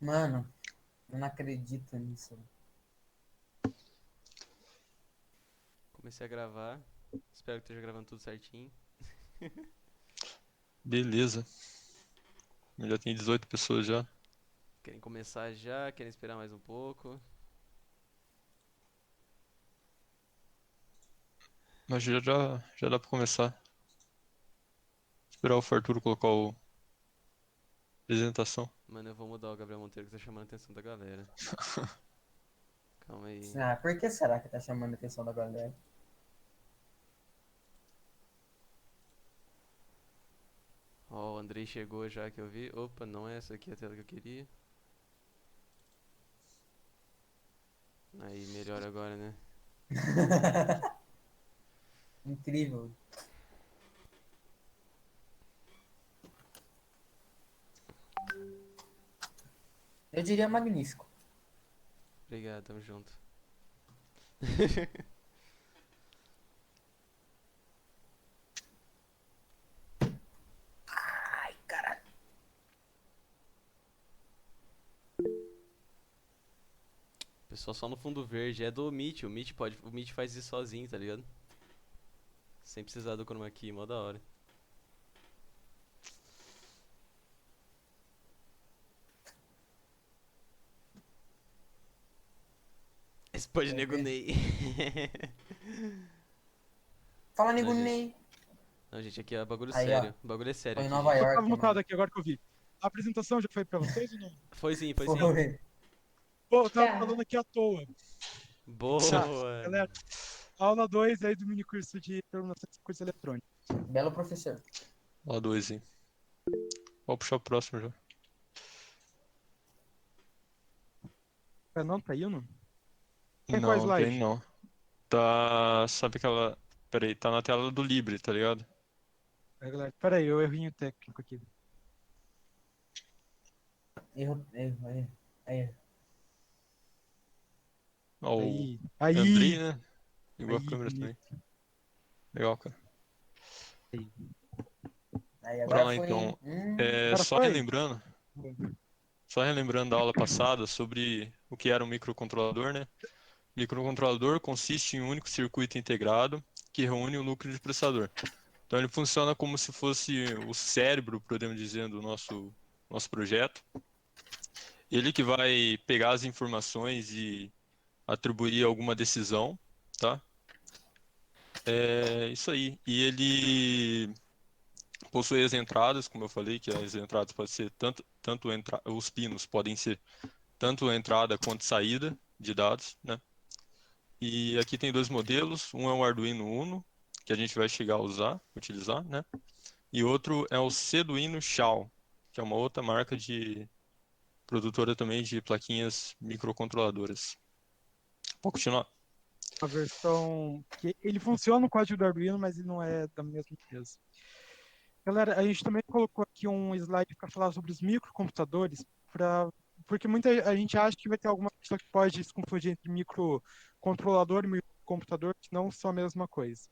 Mano, eu não acredito nisso. Comecei a gravar. Espero que esteja gravando tudo certinho. Beleza. Já tem 18 pessoas já. Querem começar já? Querem esperar mais um pouco? Mas já dá pra começar. Esperar o Farturo colocar a apresentação. Mano, eu vou mudar o Gabriel Monteiro que tá chamando a atenção da galera. Calma aí. Ah, por que será que tá chamando a atenção da galera? Ó, o Andrei chegou já que eu vi. Opa, não é essa aqui a tela que eu queria. Aí, melhor agora, né? Incrível. Eu diria magnífico. Obrigado, tamo junto. Ai, caralho. Pessoal só no fundo verde. É do Meet. O Meet faz isso sozinho, tá ligado? Sem precisar do chroma key, mó da hora. Esse pode Quer nego ver? Ney. Fala, Não, nego gente. Ney. Não, gente, aqui é bagulho Aí, ó. sério. Bagulho é sério Foi em aqui, Nova gente. Eu tava York, mutado mano. aqui agora que eu vi. A apresentação já foi pra vocês ou não? Foi sim, foi sim. Foi. Pô, eu tava Cara, falando aqui à toa. Tá, Boa! galera. Aula 2 aí do mini curso de terminação de circuitos eletrônicos. belo professor. Ó, dois, hein. Vou puxar o próximo já. Não, tá indo? Tá em qual Não, tem slide? não. Tá. Sabe aquela. Pera aí, tá na tela do Libre, tá ligado? Aí, galera, pera aí, eu errinho técnico aqui. Erro, erro, erro. Erro. Ó, o Aí, Andrei, aí, né? Igual a aí, câmera também. bonito. Legal, cara. Aí. Aí, Bora agora lá foi, então. hein? É, Agora só foi? relembrando. Só relembrando da aula passada sobre o que era um microcontrolador, né? Microcontrolador consiste em um único circuito integrado que reúne o núcleo de processador. Então ele funciona como se fosse o cérebro, podemos dizer, do nosso projeto. Ele que vai pegar as informações e atribuir alguma decisão, tá? É isso aí. E ele possui as entradas, como eu falei, que as entradas podem ser os pinos podem ser tanto entrada quanto saída de dados, né? E aqui tem dois modelos, um é o Arduino Uno, que a gente vai chegar a utilizar, né? E outro é o Ceduino Shaw, que é uma outra marca de produtora também de plaquinhas microcontroladoras. Vou continuar. Uma versão que ele funciona no código do Arduino, mas ele não é da mesma empresa. Galera, a gente também colocou aqui um slide para falar sobre os microcomputadores, porque muita gente acha que vai ter alguma pessoa que pode se confundir entre microcontrolador e microcomputador, que não são a mesma coisa.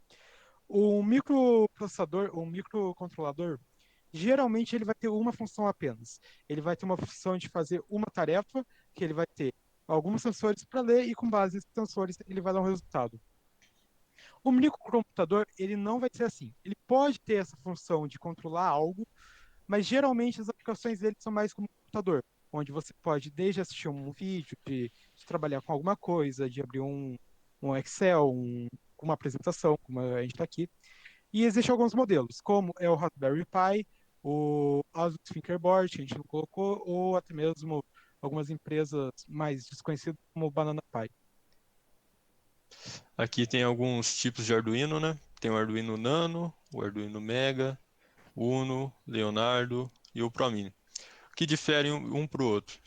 O microprocessador, o microcontrolador, geralmente ele vai ter uma função apenas. Ele vai ter uma função de fazer uma tarefa, que ele vai ter alguns sensores para ler e com base nesses sensores ele vai dar um resultado. O microcomputador, ele não vai ser assim. Ele pode ter essa função de controlar algo, mas geralmente as aplicações dele são mais como um computador, onde você pode desde assistir um vídeo, de trabalhar com alguma coisa, de abrir um Excel, uma apresentação, como a gente está aqui. E existem alguns modelos, como é o Raspberry Pi, o Asus Fingerboard, que a gente não colocou, ou até mesmo algumas empresas mais desconhecidas, como o Banana Pi. Aqui tem alguns tipos de Arduino, né? Tem o Arduino Nano, o Arduino Mega, Uno, Leonardo e o ProMini. O que difere um para o outro?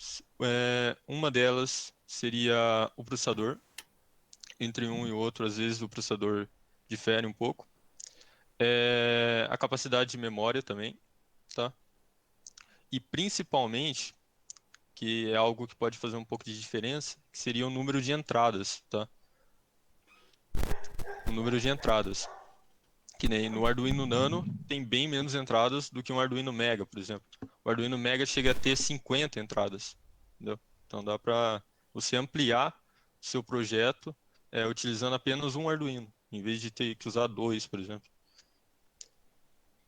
Uma delas seria o processador. Entre um e o outro, às vezes o processador difere um pouco. A capacidade de memória também, tá? E principalmente, que é algo que pode fazer um pouco de diferença, que seria o número de entradas, tá? O número de entradas. Que nem no Arduino Nano tem bem menos entradas do que um Arduino Mega, por exemplo. O Arduino Mega chega a ter 50 entradas, entendeu? Então dá para você ampliar o seu projeto utilizando apenas um Arduino, em vez de ter que usar dois, por exemplo.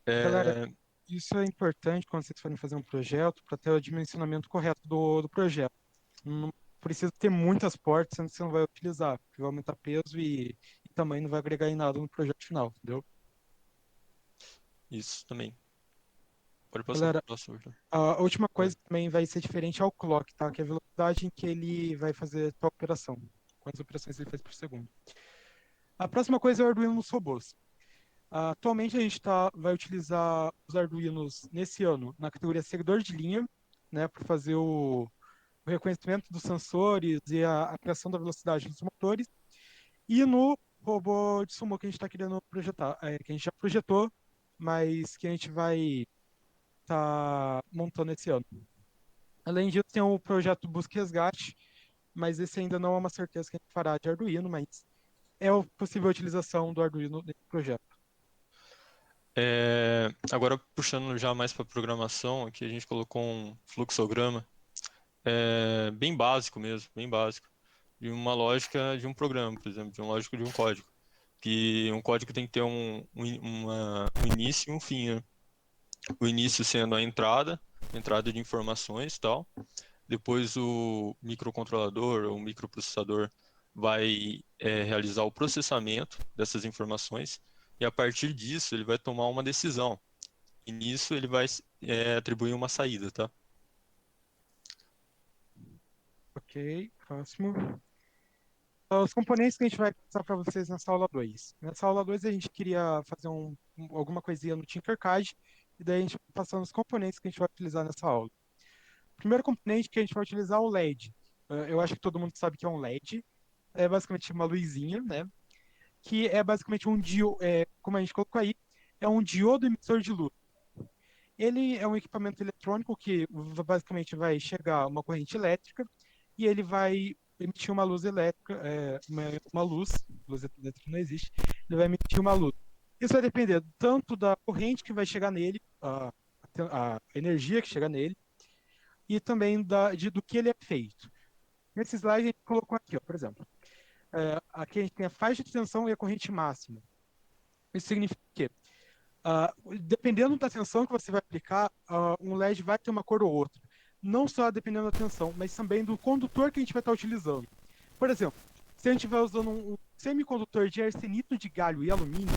Galera, É, isso é importante quando vocês forem fazer um projeto para ter o dimensionamento correto do projeto. Não precisa ter muitas portas, sendo que você não vai utilizar, porque vai aumentar peso e também não vai agregar em nada no projeto final, entendeu? isso também. Pode passar para Galera, o próximo, Arthur. a última Oi. coisa também vai ser diferente ao clock, tá? Que é a velocidade em que ele vai fazer a operação. Quantas operações ele faz por segundo. A próxima coisa é o Arduino nos robôs. Atualmente a gente vai utilizar os Arduinos nesse ano na categoria seguidor de linha, né, para fazer o reconhecimento dos sensores e a criação da velocidade dos motores. E no robô de sumo que a gente está querendo projetar, que a gente já projetou, mas que a gente vai estar montando esse ano. Além disso, tem o projeto Busca e Resgate, mas esse ainda não é uma certeza que a gente fará de Arduino, mas é a possível utilização do Arduino nesse projeto. Agora, puxando já mais para programação, aqui a gente colocou um fluxograma bem básico mesmo, bem básico, de uma lógica de um programa, por exemplo, de uma lógica de um código. Que um código tem que ter um início e um fim, né? O início sendo a entrada de informações e tal. Depois o microcontrolador ou microprocessador vai realizar o processamento dessas informações e a partir disso ele vai tomar uma decisão. E nisso ele vai atribuir uma saída, tá? Ok, próximo. Os componentes que a gente vai passar para vocês nessa aula 2. Nessa aula 2 a gente queria fazer alguma coisinha no Tinkercad e daí a gente vai passando os componentes que a gente vai utilizar nessa aula. O primeiro componente que a gente vai utilizar é o LED. Eu acho que todo mundo sabe que é um LED. É basicamente uma luzinha, né? Que é basicamente um diodo, como a gente colocou aí, é um diodo emissor de luz. Ele é um equipamento eletrônico que basicamente vai chegar uma corrente elétrica e ele vai emitir uma luz elétrica, luz elétrica não existe, ele vai emitir uma luz. Isso vai depender tanto da corrente que vai chegar nele, a energia que chega nele, e também do que ele é feito. Nesse slide a gente colocou aqui, ó, por exemplo, aqui a gente tem a faixa de tensão e a corrente máxima. Isso significa que dependendo da tensão que você vai aplicar, um LED vai ter uma cor ou outra. Não só dependendo da tensão, mas também do condutor que a gente vai estar utilizando. Por exemplo, se a gente vai usando um semicondutor de arsenito de galho e alumínio,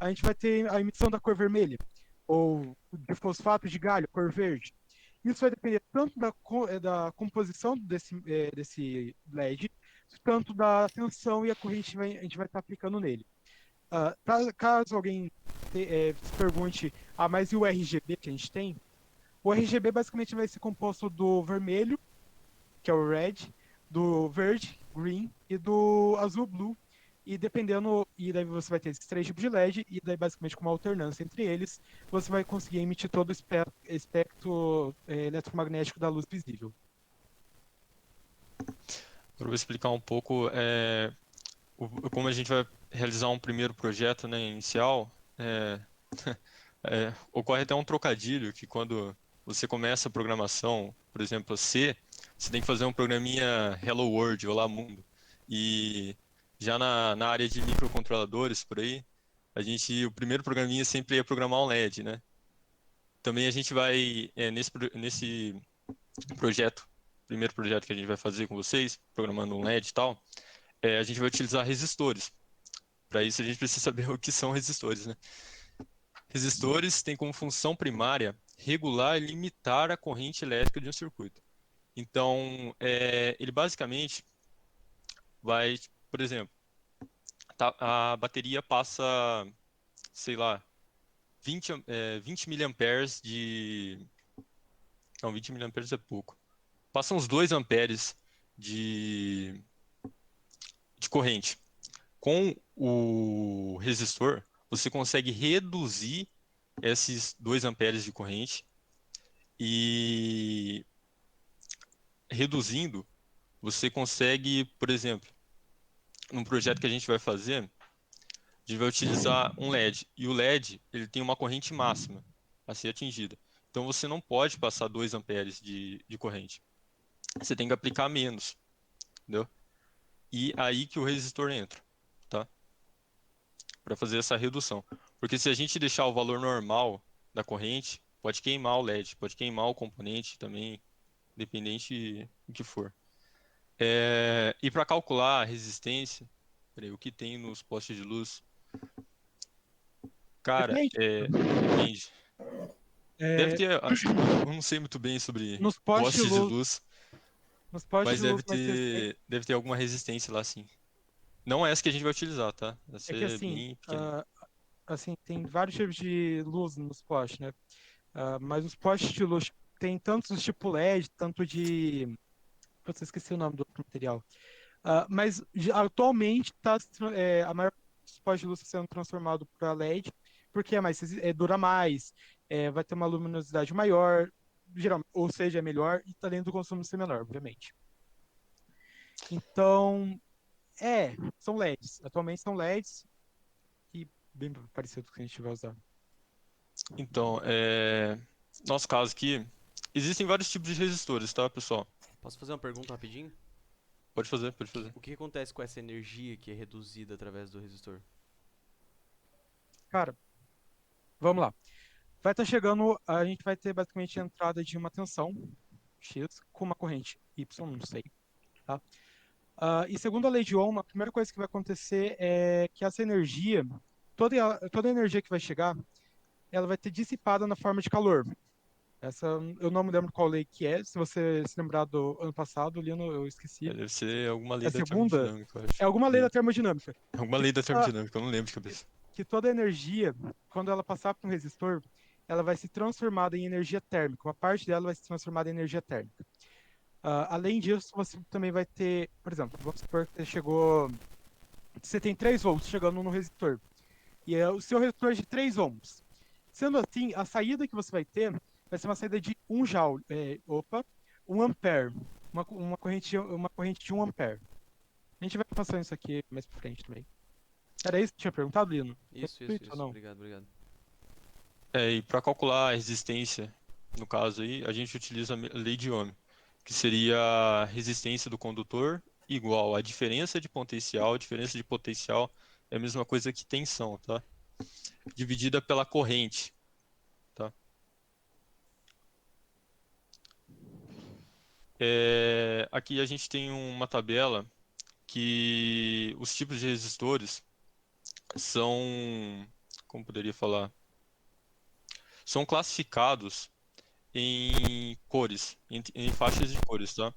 a gente vai ter a emissão da cor vermelha, ou de fosfato de galho, cor verde. Isso vai depender tanto da composição desse LED, tanto da tensão e a corrente que a gente vai estar aplicando nele. Caso alguém se pergunte, mas e o RGB que a gente tem? O RGB basicamente vai ser composto do vermelho, que é o red, do verde, green, e do azul, blue. E e daí você vai ter esses três tipos de LED, e daí basicamente com uma alternância entre eles, você vai conseguir emitir todo o espectro eletromagnético da luz visível. Agora eu vou explicar um pouco como a gente vai realizar um primeiro projeto, né, inicial. Ocorre até um trocadilho que quando você começa a programação, por exemplo, C, você tem que fazer um programinha Hello World, Olá Mundo. E já na área de microcontroladores, por aí, o primeiro programinha sempre é programar um LED, né? Também a gente vai, nesse projeto, primeiro projeto que a gente vai fazer com vocês, programando um LED e tal, a gente vai utilizar resistores. Para isso a gente precisa saber o que são resistores, né? Resistores têm como função primária regular e limitar a corrente elétrica de um circuito. Então, ele basicamente vai, por exemplo, a bateria passa, sei lá, 20 miliamperes Não, 20 miliamperes é pouco. Passa uns 2 amperes de corrente. Com o resistor, você consegue reduzir esses 2 amperes de corrente e reduzindo, você consegue, por exemplo, num projeto que a gente vai fazer, a gente vai utilizar um LED e o LED ele tem uma corrente máxima a ser atingida. Então você não pode passar 2 amperes de corrente. você tem que aplicar menos, entendeu? E aí que o resistor entra, tá? Para fazer essa redução. Porque se a gente deixar o valor normal da corrente, pode queimar o LED, pode queimar o componente também, independente do que for. E para calcular a resistência, peraí, o que tem nos postes de luz, cara, Depende. depende. Deve É, ter, eu não sei muito bem sobre nos postes de postes de luz, luz, nos postes mas de luz mais recentes, deve ter alguma resistência lá sim. Não é essa que a gente vai utilizar, tá? Vai é que ser assim, bem pequenininho. assim, tem vários tipos de luz nos postes, né? Mas os postes de luz tem tantos tipo LED, tanto de. Putz, eu esqueci o nome do outro material. Mas atualmente a maior parte dos postes de luz está sendo transformado para LED, porque dura mais, vai ter uma luminosidade maior, geralmente, ou seja, é melhor, e além do consumo ser menor, obviamente. Então, são LEDs. Atualmente são LEDs e bem parecido com o que a gente vai usar. Então, nosso caso aqui, existem vários tipos de resistores, tá, pessoal? Posso fazer uma pergunta rapidinho? Pode fazer, pode fazer. O que acontece com essa energia que é reduzida através do resistor? Cara, vamos lá. Vai estar chegando, a gente vai ter basicamente a entrada de uma tensão X com uma corrente Y, não sei, tá? E segundo a lei de Ohm, a primeira coisa que vai acontecer é que essa energia, toda a energia que vai chegar, ela vai ter dissipada na forma de calor. Essa, eu não me lembro qual lei que é, se você se lembrar do ano passado, Lino, eu esqueci. Deve ser alguma É lei a da segunda? termodinâmica, eu acho. É alguma lei da termodinâmica. Alguma Que lei da toda, termodinâmica, eu não lembro de cabeça. que toda energia, quando ela passar por um resistor, ela vai se transformar em energia térmica. Uma parte dela vai se transformar em energia térmica. Além disso, você também vai ter, por exemplo, vamos supor que você tem 3 volts chegando no resistor. E o seu resistor é de 3 ohms. Sendo assim, a saída que você vai ter vai ser uma saída de 1 joule, 1 ampere, uma corrente de 1 ampere. A gente vai passando isso aqui mais pra frente também. Era isso que eu tinha perguntado, Lino? Isso, Ou isso. não? Obrigado, obrigado. E para calcular a resistência, no caso aí, a gente utiliza a lei de Ohm, que seria a resistência do condutor igual a diferença de potencial. Diferença de potencial é a mesma coisa que tensão, tá? Dividida pela corrente, tá? Aqui a gente tem uma tabela que os tipos de resistores são, como poderia falar, são classificados em cores, em faixas de cores, tá?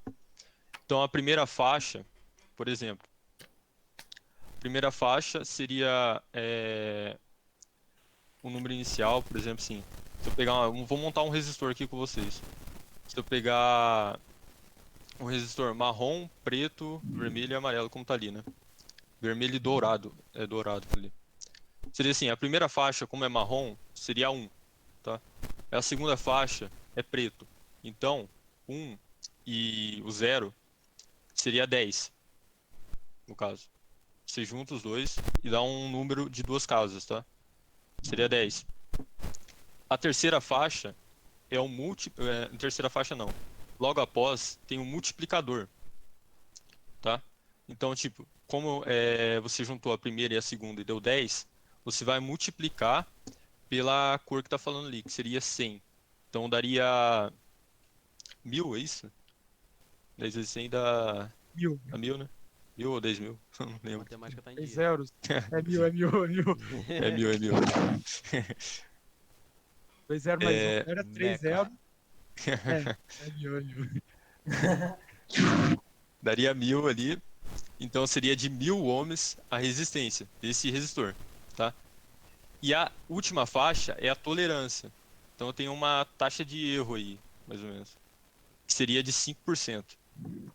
Então a primeira faixa, por exemplo, a primeira faixa seria o número inicial, por exemplo, assim. Se eu pegar vou montar um resistor aqui com vocês. Se eu pegar um resistor marrom, preto, vermelho e amarelo, como tá ali, né? Vermelho e dourado, é dourado ali. Seria assim, a primeira faixa, como é marrom, seria 1, tá? A segunda faixa é preto. Então, 1 e o 0 seria 10, no caso. Você junta os dois e dá um número de 2 casas, tá? Seria 10. A terceira faixa é o terceira faixa não. Logo após tem um multiplicador, tá? Então, tipo, como você juntou a primeira e a segunda e deu 10, você vai multiplicar pela cor que tá falando ali, que seria 100. Então daria 1000, é isso? 10 vezes 100 dá 1000. 1000, né? 1000 ou 10.000? Não A lembro. matemática tá em 3 dia. zeros. É 1000, é 1000, é 1000. É 1000, é 1000. 2 0 mais 1 É, era 3 Meca. 0. É 1000, é 1000. daria 1000 ali. Então seria de 1000 ohms a resistência desse resistor, tá? E a última faixa é a tolerância. Então tem uma taxa de erro aí, mais ou menos, que seria de 5%.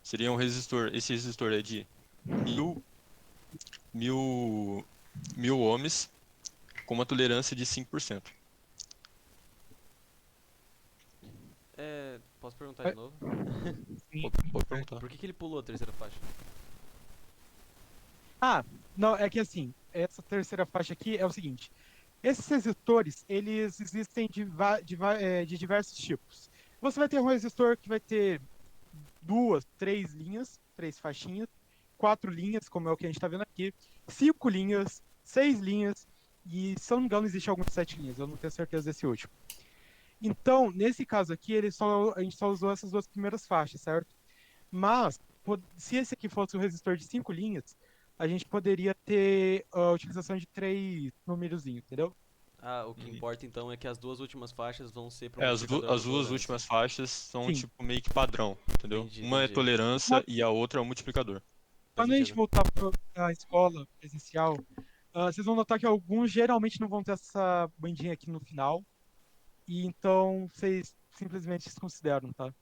Seria um resistor, esse resistor é de 1000 ohms com uma tolerância de 5%. Posso perguntar É. de novo? Pode perguntar. Por que ele pulou a terceira faixa? Não, é que assim, essa terceira faixa aqui é o seguinte. Esses resistores, eles existem de diversos tipos. Você vai ter um resistor que vai ter 2, 3 linhas, 3 faixinhas, 4 linhas, como é o que a gente tá vendo aqui, 5 linhas, 6 linhas, e se eu não me engano, existe algumas 7 linhas, eu não tenho certeza desse último. Então, nesse caso aqui, a gente só usou essas duas primeiras faixas, certo? Mas, se esse aqui fosse um resistor de 5 linhas, a gente poderia ter a utilização de 3 númerozinhos, entendeu? Ah, o que importa então é que as duas últimas faixas vão ser pro É, multiplicador as da duas tolerância. últimas faixas são Sim. tipo meio que padrão, entendeu? Entendi, Uma é entendi. tolerância e a outra é o multiplicador. Faz Quando a gente sentido. voltar para a escola presencial, vocês vão notar que alguns geralmente não vão ter essa bandinha aqui no final. E então vocês simplesmente desconsideram, tá?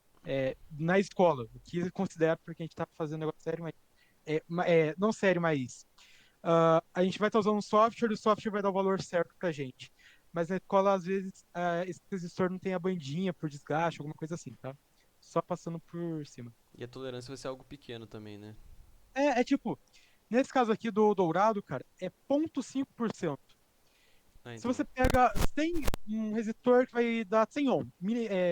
Na escola, o que considero porque a gente tá fazendo negócio sério, mas. Não sério, mas. A gente vai estar usando um software e o software vai dar o valor certo pra gente. Mas na escola, às vezes, esse resistor não tem a bandinha por desgaste, alguma coisa assim, tá? Só passando por cima. E a tolerância vai ser algo pequeno também, né? Tipo, nesse caso aqui do dourado, cara, é 0,5%. Ah, Se então. você pega um resistor que vai dar 100 ohms,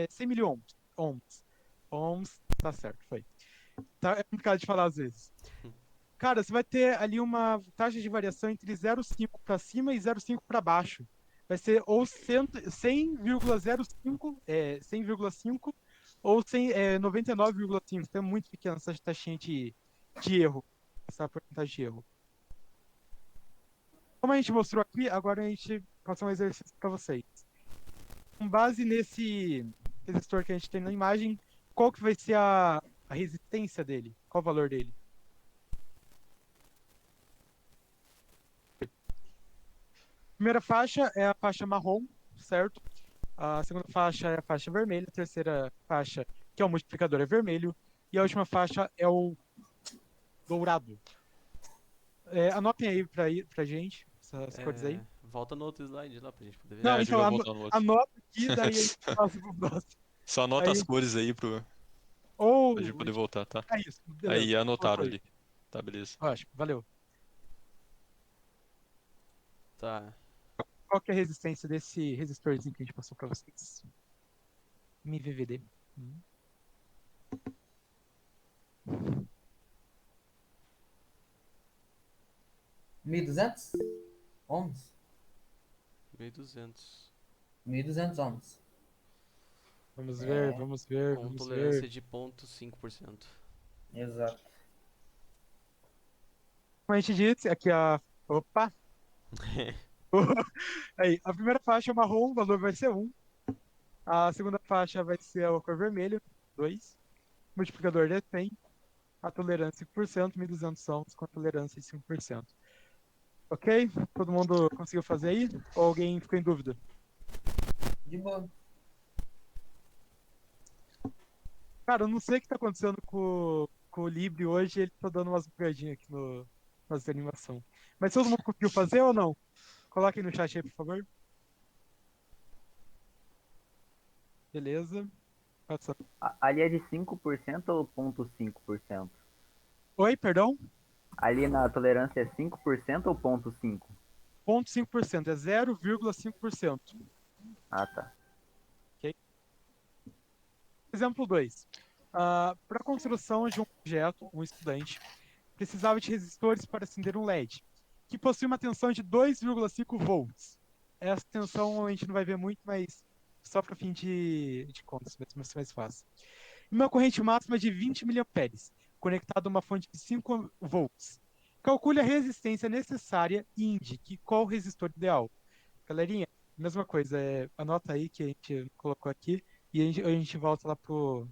100 miliohms, ohms, tá certo, foi. Tá, é complicado de falar às vezes. Cara, você vai ter ali uma taxa de variação entre 0,5 para cima e 0,5 para baixo. Vai ser ou 100,05, 100,5 ou 99,5. Então é muito pequena essa taxinha de erro, essa porcentagem de erro. Como a gente mostrou aqui, agora a gente passa um exercício para vocês. Com base nesse resistor que a gente tem na imagem, qual que vai ser a resistência dele? Qual o valor dele? A primeira faixa é a faixa marrom, certo? A segunda faixa é a faixa vermelha, a terceira faixa, que é o multiplicador, é vermelho, e a última faixa é o dourado. Anotem aí pra gente essas cores aí. Volta no outro slide lá pra gente poder ver. Não, a gente então vai voltar no outro. anota aqui, daí a gente passa pro próximo. Só anota Aí- as cores aí pra Ou. gente poder voltar, tá? É isso, beleza. Aí anotaram Colocou aí. ali. Tá, beleza. Ótimo, valeu. Tá. Qual que é a resistência desse resistorzinho que a gente passou pra vocês? MVVD. 1.200 ohms? 1200. 1.200 ohms. Vamos ver, É, vamos ver, Com vamos tolerância ver. de 0,5%. Exato. Como a gente disse, aqui a. Opa! Aí, a primeira faixa é marrom, o valor vai ser 1. A segunda faixa vai ser a cor vermelha, 2. Multiplicador de 100. A tolerância 5%, 1.200 ohms com a tolerância de 5%. Ok? Todo mundo conseguiu fazer aí? Ou alguém ficou em dúvida? De boa. Cara, eu não sei o que tá acontecendo com o Libre hoje, ele tá dando umas bugadinhas aqui nas animação. Mas todo mundo conseguiu fazer ou não? Coloquem no chat aí, por favor. Beleza. Passa. Ali é de 5% ou 0,5%? Oi, perdão? Ali na tolerância é 5% ou 0,5%? 0,5%, é 0,5%. Ah, tá. Exemplo 2. Para a construção de um objeto, um estudante precisava de resistores para acender um LED, que possui uma tensão de 2,5 volts. Essa tensão a gente não vai ver muito, mas só para fim de contas, vai ser mais fácil. E uma corrente máxima de 20 mA, conectada a uma fonte de 5 volts. Calcule a resistência necessária e indique qual o resistor ideal. Galerinha, mesma coisa, anota aí que a gente colocou aqui e a gente volta lá pro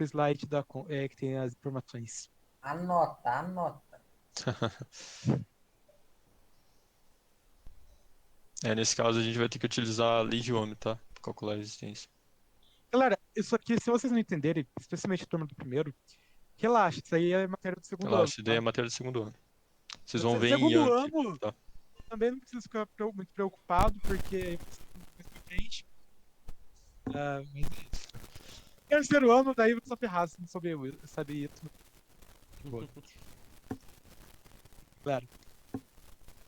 slide que tem as informações. Anota. Nesse caso a gente vai ter que utilizar a lei de Ohm, tá? Pra calcular a resistência. Galera, isso aqui, se vocês não entenderem, especialmente a turma do primeiro, relaxa, isso aí é matéria do segundo ano. Relaxa, daí é Tá? matéria do segundo ano. Vocês vão ver em Segundo Yankee, ano, tá? também não precisa ficar muito preocupado, porque mais pra frente. Mas é isso. Terceiro ano, daí você só ferrar se não saber isso. Boa. Claro.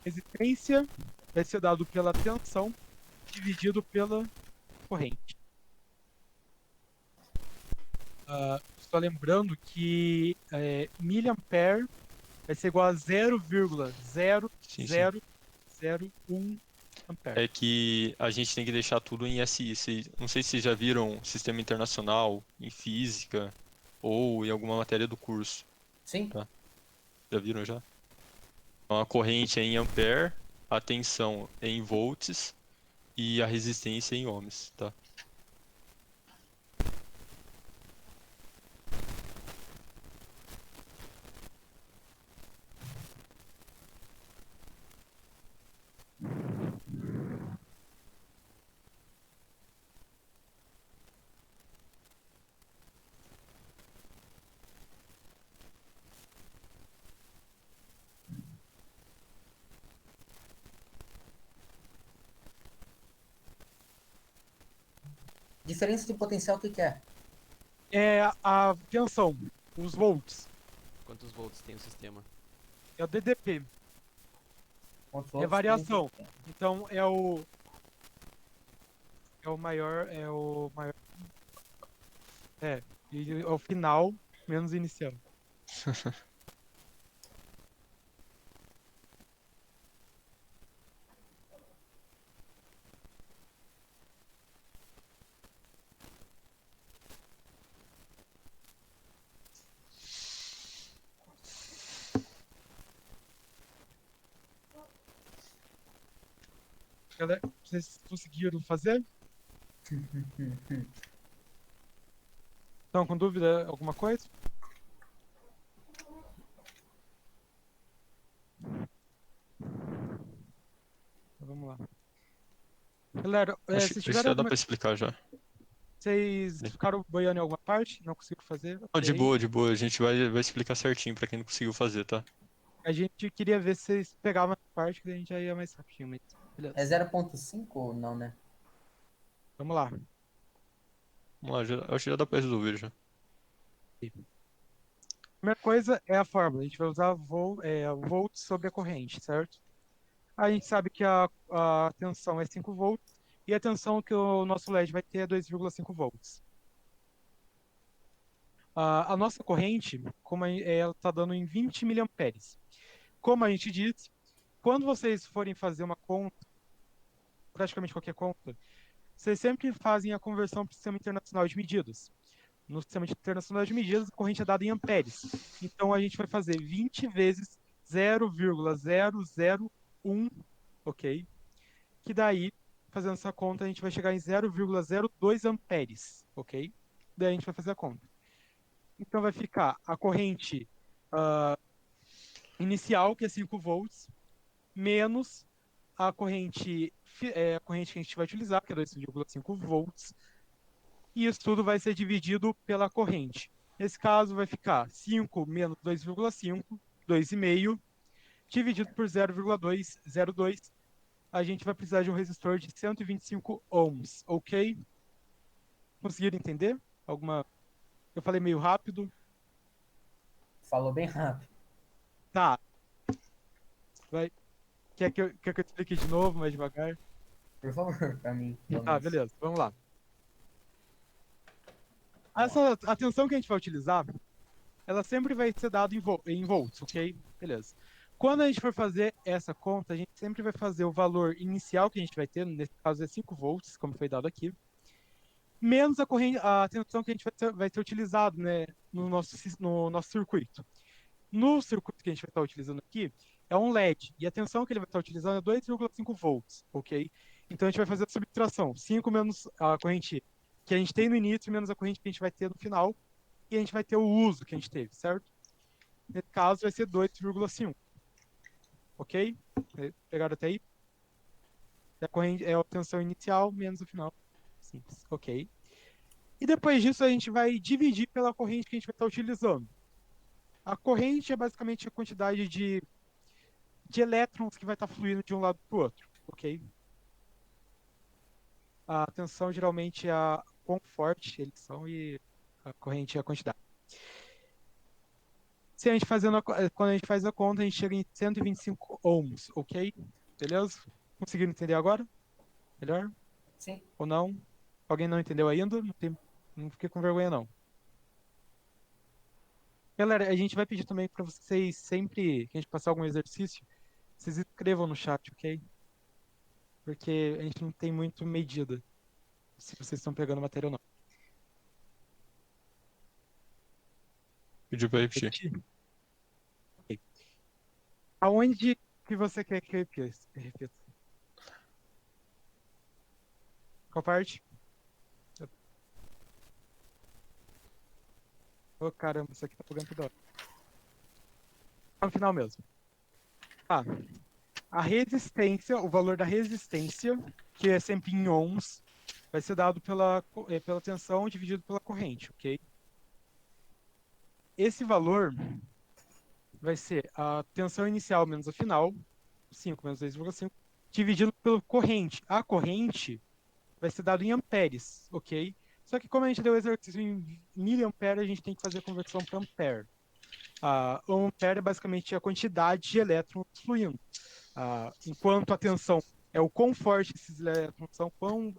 Resistência vai ser dado pela tensão dividido pela corrente. só lembrando que miliampere vai ser igual a Sim, sim. 0,0001 ampere. É que a gente tem que deixar tudo em SI. Não sei se vocês já viram Sistema Internacional em física ou em alguma matéria do curso. Sim? Tá. Já viram já? Então, a corrente é em ampere, a tensão é em volts e a resistência é em ohms, tá? Diferença de potencial, o que que é? É a tensão, os volts, Quantos volts tem o sistema? é o DDP, Quantos é volts variação. tem? Então é o maior, e é o final menos o inicial. Galera, vocês conseguiram fazer? Estão com dúvida alguma coisa? Então, vamos lá. Galera, Acho vocês que isso tiveram já dá alguma. pra explicar já. Vocês ficaram boiando em alguma parte? Não conseguiram fazer? Não, de Ok. boa, de boa. A gente vai explicar certinho pra quem não conseguiu fazer, tá? A gente queria ver se vocês pegavam essa parte, que a gente já ia mais rapidinho, mas É beleza. 0,5 ou não, né? Vamos lá. Vamos lá, acho que já dá pra resolver já. Primeira coisa é a fórmula. A gente vai usar volts sobre a corrente, certo? A gente sabe que a tensão é 5 volts e a tensão que o nosso LED vai ter é 2,5 volts. A nossa corrente, ela está dando em 20 miliamperes. Como a gente disse, quando vocês forem fazer uma conta, praticamente qualquer conta, vocês sempre fazem a conversão para o sistema internacional de medidas. No sistema internacional de medidas, a corrente é dada em amperes. Então, a gente vai fazer 20 vezes 0,001, ok? Que daí, fazendo essa conta, a gente vai chegar em 0,02 amperes, ok? Daí a gente vai fazer a conta. Então, vai ficar a corrente inicial, que é 5 volts, menos a corrente que a gente vai utilizar, que é 2,5 volts, e isso tudo vai ser dividido pela corrente. Nesse caso, vai ficar 5 menos 2,5, 2,5, dividido por 0,202. A gente vai precisar de um resistor de 125 ohms, ok? Conseguiram entender? Eu falei meio rápido. Falou bem rápido. Tá. Quer que eu te explique de novo, mais devagar? Por favor, pra mim. pelo Tá, menos. beleza. Vamos lá. Essa atenção que a gente vai utilizar, ela sempre vai ser dada em volts, ok? Beleza. Quando a gente for fazer essa conta, a gente sempre vai fazer o valor inicial que a gente vai ter, nesse caso é 5 volts, como foi dado aqui, menos a tensão que a gente vai ter utilizado, né, no nosso circuito. No circuito que a gente vai estar utilizando aqui, é um LED, e a tensão que ele vai estar utilizando é 2,5 volts, ok? Então a gente vai fazer a subtração, 5 menos a corrente que a gente tem no início, menos a corrente que a gente vai ter no final, e a gente vai ter o uso que a gente teve, certo? Nesse caso vai ser 2,5, ok? Pegaram até aí? É a tensão inicial menos o final. Simples, ok. E depois disso a gente vai dividir pela corrente que a gente vai estar utilizando. A corrente é basicamente a quantidade de elétrons que vai estar fluindo de um lado para o outro, ok? A tensão geralmente é quão forte eles são e a corrente é a quantidade. Quando a gente faz a conta, a gente chega em 125 ohms, ok? Beleza? Conseguiram entender agora? Melhor? Sim. Ou não? Alguém não entendeu ainda? Não fique com vergonha, não. Galera, a gente vai pedir também para vocês sempre que a gente passar algum exercício, vocês escrevam no chat, ok? Porque a gente não tem muito medida se vocês estão pegando matéria ou não. Pediu pra repetir. Repetir? Ok. Aonde que você quer que eu repita? Qual parte? Ô, caramba, isso aqui tá pegando toda hora. No final mesmo. Tá. A resistência, o valor da resistência, que é sempre em ohms, vai ser dado pela tensão dividido pela corrente, ok? Esse valor vai ser a tensão inicial menos a final, 5 menos 2,5, dividido pela corrente. A corrente vai ser dado em amperes, ok? Só que como a gente deu o exercício em miliampere, a gente tem que fazer a conversão para ampere. O ampere é basicamente a quantidade de elétrons fluindo. Enquanto a tensão é o quão forte esses elétrons são, quão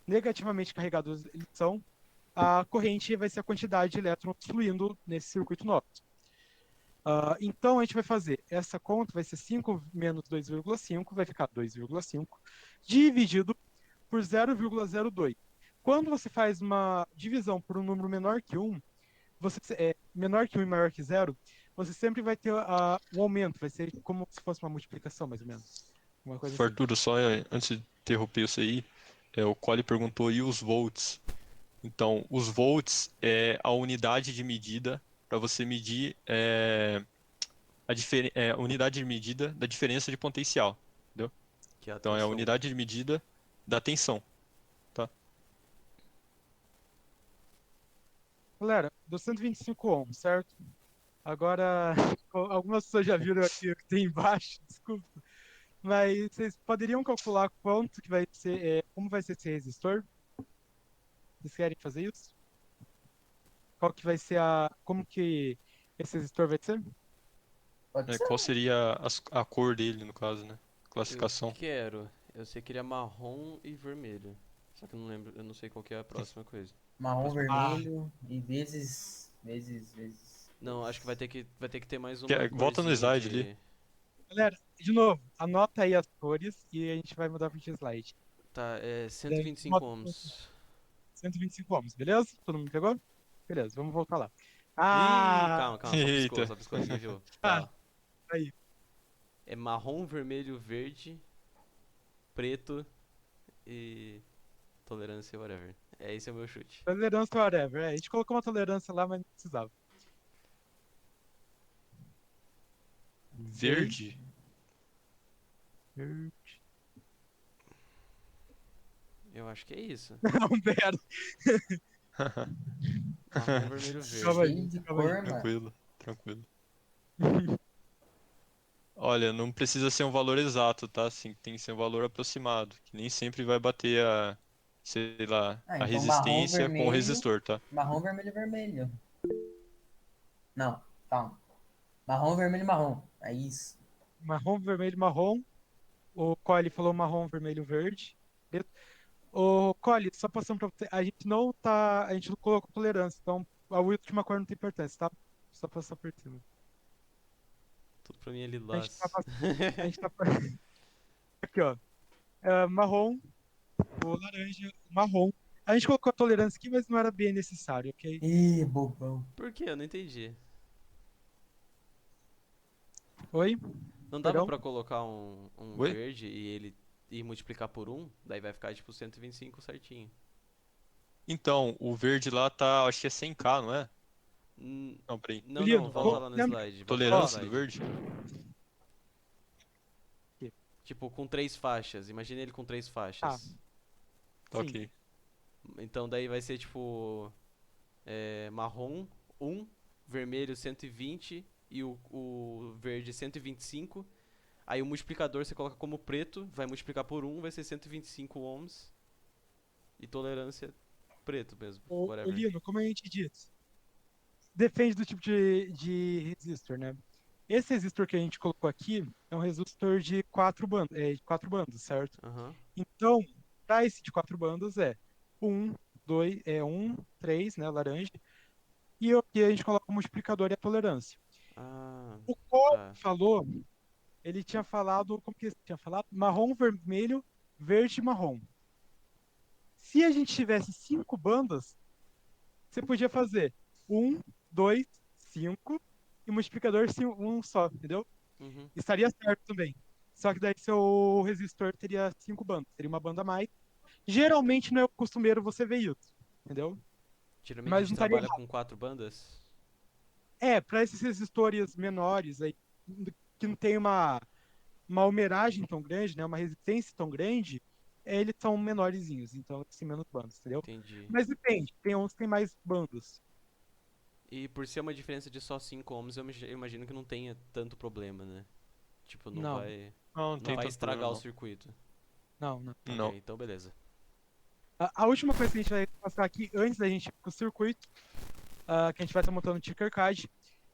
negativamente carregados eles são, a corrente vai ser a quantidade de elétrons fluindo nesse circuito nosso. Então a gente vai fazer essa conta, vai ser 5 menos 2,5, vai ficar 2,5, dividido por 0,02. Quando você faz uma divisão por um número menor que 1, menor que 1 e maior que 0, você sempre vai ter um aumento, vai ser como se fosse uma multiplicação, mais ou menos. Uma coisa assim. Arturo, só antes de interromper isso aí, o Cole perguntou e os volts. Então, os volts é a unidade de medida para você medir a unidade de medida da diferença de potencial, entendeu? Que é a Então, é a tensão. unidade de medida da tensão, tá? Galera, deu 125 ohms, certo? Agora, algumas pessoas já viram aqui o que tem embaixo, desculpa. Mas vocês poderiam calcular quanto que vai ser, como vai ser esse resistor? Vocês querem fazer isso? Qual que vai ser como que esse resistor vai ser? Pode ser. Qual seria a cor dele, no caso, né? Classificação. Eu sei que ele é marrom e vermelho. Só que eu não lembro, eu não sei qual que é a próxima coisa. Marrom, vermelho e vezes. Não, acho que vai ter que ter mais uma Volta no corzinha slide de... ali. Galera, de novo, anota aí as cores e a gente vai mudar para o slide. Tá, é 125 ohms. 125 ohms, beleza? Todo mundo pegou? Beleza, vamos voltar lá. Ih, calma, Eita. só piscou aqui, viu? Ah. Tá. Aí. É marrom, vermelho, verde, preto e tolerância, whatever. Esse é o meu chute. Tolerância whatever. A gente colocou uma tolerância lá, mas não precisava. Verde? Eu acho que é isso. Não, pera. Marrom, vermelho, Calma aí. verde. Cheio de calma aí. cor, mano. Tranquilo, tranquilo. Olha, não precisa ser um valor exato, tá? Assim, tem que ser um valor aproximado, que nem sempre vai bater sei lá, a Então resistência marrom, com o vermelho. resistor, tá? Marrom, vermelho, vermelho. Não, calma. Marrom, vermelho, marrom. É isso. Marrom, vermelho, marrom. O Cole falou marrom, vermelho, verde. O Cole, só passando pra você. A gente não colocou tolerância, então a última cor não tem importância, tá? Só passar por cima. Tudo pra mim é A lilás. gente tá passando. A gente tá aqui, ó. Marrom, o laranja, o marrom. A gente colocou a tolerância aqui, mas não era bem necessário, ok? Ih, bobão. Por quê? Eu não entendi. Oi? Não dava Perdão? pra colocar um Oi? verde e multiplicar por 1? Daí vai ficar tipo 125 certinho. Então, o verde lá tá, acho que é 100k, não é? Hum, Não, peraí. Não, Lino, não, volta ó, lá no lembra- slide. Volta lá no Tolerância do slide. verde? Tipo, com 3 faixas. Imagina ele com 3 faixas. Tá Sim. ok. Então daí vai ser tipo marrom 1, vermelho 120 e o verde 125. Aí o multiplicador você coloca como preto, vai multiplicar por 1, vai ser 125 ohms. E tolerância preto mesmo, O whatever. Lino, como a gente disse, depende do tipo de resistor, né? Esse resistor que a gente colocou aqui é um resistor de 4 bandas, certo? Aham. Então, para esse de 4 bandas é 1, 2, 1, 3, né, laranja, e aqui a gente coloca o multiplicador e a tolerância. Ah, O Cole tá. falou, ele tinha falado, como que ele tinha falado? Marrom, vermelho, verde e marrom. Se a gente tivesse 5 bandas, você podia fazer 1, 2, 5 e multiplicador um só, entendeu? Uhum. Estaria certo também. Só que daí seu resistor teria 5 bandas, teria uma banda a mais. Geralmente não é costumeiro você ver isso, entendeu? Geralmente a Mas gente não estaria trabalha errado. com 4 bandas. Para esses resistores menores aí, que não tem uma almeragem tão grande, né, uma resistência tão grande, eles são menorzinhos, então tem menos bandas, entendeu? Entendi. Mas depende, tem uns que tem mais bandas. E por ser uma diferença de só 5 ohms, eu imagino que não tenha tanto problema, né? Tipo, não Não, vai, Não, não não tem vai tanto estragar problema, o não. circuito. não. Não. Ok, então beleza. A última coisa que a gente vai passar aqui, antes da gente ir pro circuito, que a gente vai estar montando o ticker card,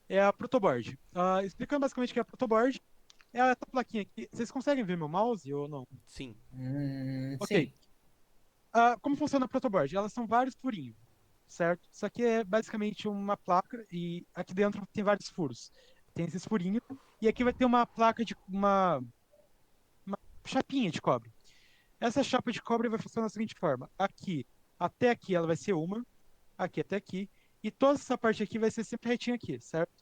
é a protoboard. Explicando basicamente o que é a protoboard, é essa plaquinha aqui. Vocês conseguem ver meu mouse ou não? Sim. Ok. Sim. Como funciona a protoboard? Elas são vários furinhos, certo? Isso aqui é basicamente uma placa e aqui dentro tem vários furos. Tem esses furinhos e aqui vai ter uma placa de uma chapinha de cobre. Essa chapa de cobre vai funcionar da seguinte forma: aqui até aqui ela vai ser uma, aqui até aqui, e toda essa parte aqui vai ser sempre retinha aqui, certo?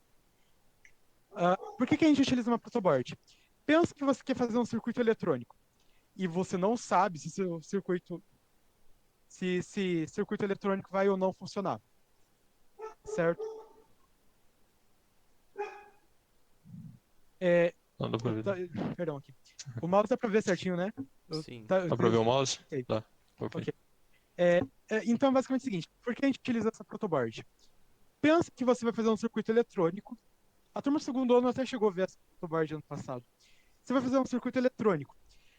Por que a gente utiliza uma protoboard? Pensa que você quer fazer um circuito eletrônico e você não sabe se seu circuito se circuito eletrônico vai ou não funcionar, certo? É, Não dá pra ver. perdão aqui. O mouse dá pra ver certinho, né? Sim. Dá pra ver o mouse? Ok, Dá. Ok. ok. Então, basicamente é o seguinte: por que a gente utiliza essa protoboard? Pensa que você vai fazer um circuito eletrônico. A turma do segundo ano até chegou a ver essa protoboard ano passado. Você vai fazer um circuito eletrônico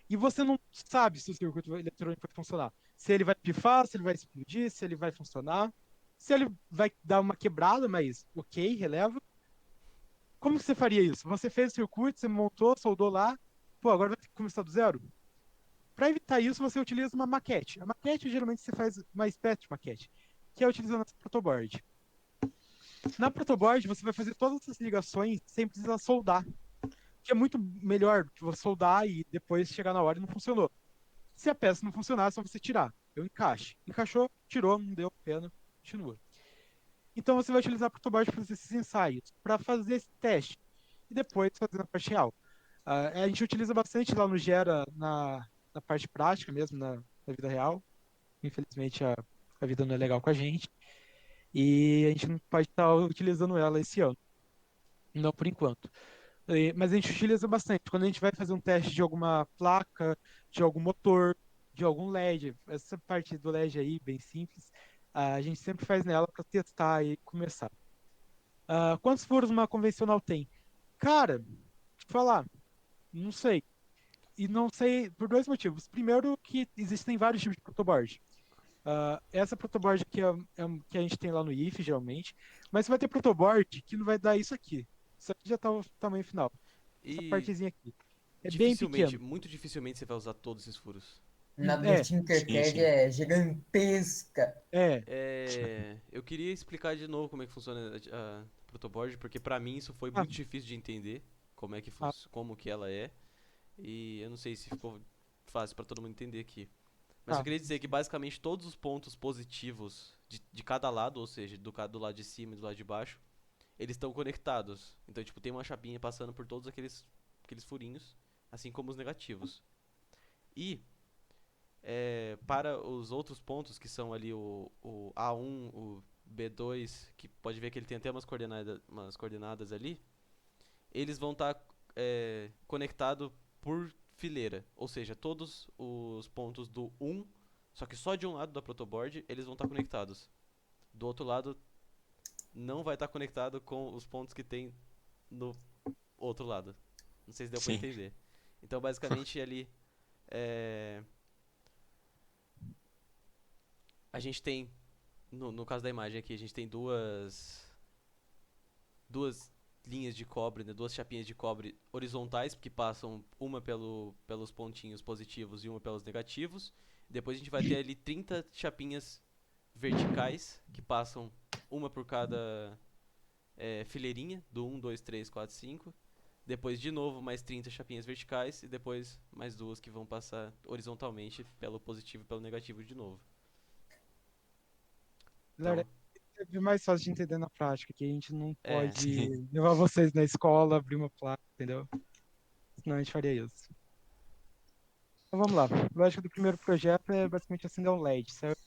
e você não sabe se o circuito eletrônico vai funcionar. Se ele vai pifar, se ele vai explodir, se ele vai funcionar, se ele vai dar uma quebrada, mas ok, releva. Como você faria isso? Você fez o circuito, você montou, soldou lá, pô, agora vai ter que começar do zero? Para evitar isso, você utiliza uma maquete. A maquete, geralmente, você faz uma espécie de maquete, que é utilizando essa protoboard. Na protoboard, você vai fazer todas essas ligações sem precisar soldar, que é muito melhor do que você soldar e depois chegar na hora e não funcionou. Se a peça não funcionar, é só você tirar. Eu encaixe. Encaixou, tirou, não deu pena, continua. Então você vai utilizar a protoboard para fazer esses ensaios, para fazer esse teste e depois fazer na parte real. A gente utiliza bastante lá no Gera na parte prática mesmo, na vida real. Infelizmente a vida não é legal com a gente e a gente não pode estar utilizando ela esse ano, não por enquanto. Mas a gente utiliza bastante. Quando a gente vai fazer um teste de alguma placa, de algum motor, de algum LED, essa parte do LED aí, bem simples, a gente sempre faz nela para testar e começar. Quantos furos uma convencional tem? Cara, te falar, não sei. E não sei por dois motivos. Primeiro, que existem vários tipos de protoboard. Essa protoboard que, que a gente tem lá no IF, geralmente. Mas você vai ter protoboard que não vai dar isso aqui. Isso aqui já tá o tamanho final. Essa E partezinha aqui. É bem dificilmente, pequeno. muito dificilmente você vai usar todos esses furos. Na do É, Sim, Tinkercad sim. é gigantesca. é. Eu queria explicar de novo como é que funciona a protoboard, porque pra mim isso foi Ah, muito difícil de entender como é que ah, como que ela é, e eu não sei se ficou fácil pra todo mundo entender aqui. Mas eu tá. queria dizer que basicamente todos os pontos positivos de cada lado, ou seja, do lado de cima e do lado de baixo, eles estão conectados. Então, tipo, tem uma chapinha passando por todos aqueles furinhos, assim como os negativos. E para os outros pontos, que são ali o A1, o B2, que pode ver que ele tem até umas coordenadas ali, eles vão estar conectados por fileira. Ou seja, todos os pontos do 1, só que só de um lado da protoboard, eles vão estar conectados. Do outro lado, não vai estar conectado com os pontos que tem no outro lado. Não sei se deu para Sim. entender. Então, basicamente, ali é, a gente tem no caso da imagem aqui, a gente tem duas linhas de cobre, né, duas chapinhas de cobre horizontais, que passam uma pelos pontinhos positivos e uma pelos negativos. Depois a gente vai ter ali 30 chapinhas verticais, que passam uma por cada fileirinha, do 1, 2, 3, 4, 5. Depois, de novo, mais 30 chapinhas verticais. E depois, mais duas que vão passar horizontalmente pelo positivo e pelo negativo de novo. Galera, Então, é mais fácil de entender na prática, que a gente não é. pode levar vocês na escola, abrir uma placa, entendeu? Senão a gente faria isso. Então vamos lá. A lógica do primeiro projeto é basicamente acender um LED, certo?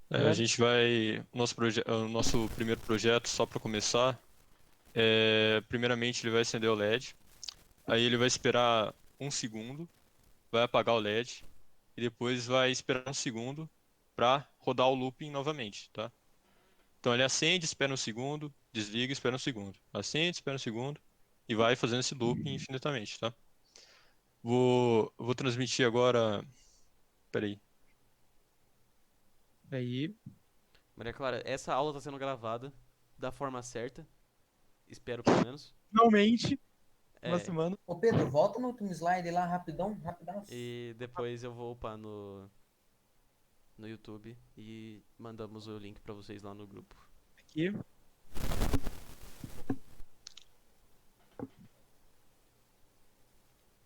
A Galera? gente vai. O nosso primeiro projeto, só para começar, primeiramente ele vai acender o LED, aí ele vai esperar um segundo, vai apagar o LED, e depois vai esperar um segundo para rodar o looping novamente, tá? Então ele acende, espera um segundo, desliga, espera um segundo. Acende, espera um segundo, e vai fazendo esse looping infinitamente, tá? Vou transmitir agora. Peraí. Aí, Maria Clara, essa aula está sendo gravada da forma certa. Espero, pelo menos. finalmente, uma É, semana. Ô Pedro, volta no último slide lá, rapidão, rapidão. e depois eu vou upar no YouTube e mandamos o link pra vocês lá no grupo. Aqui.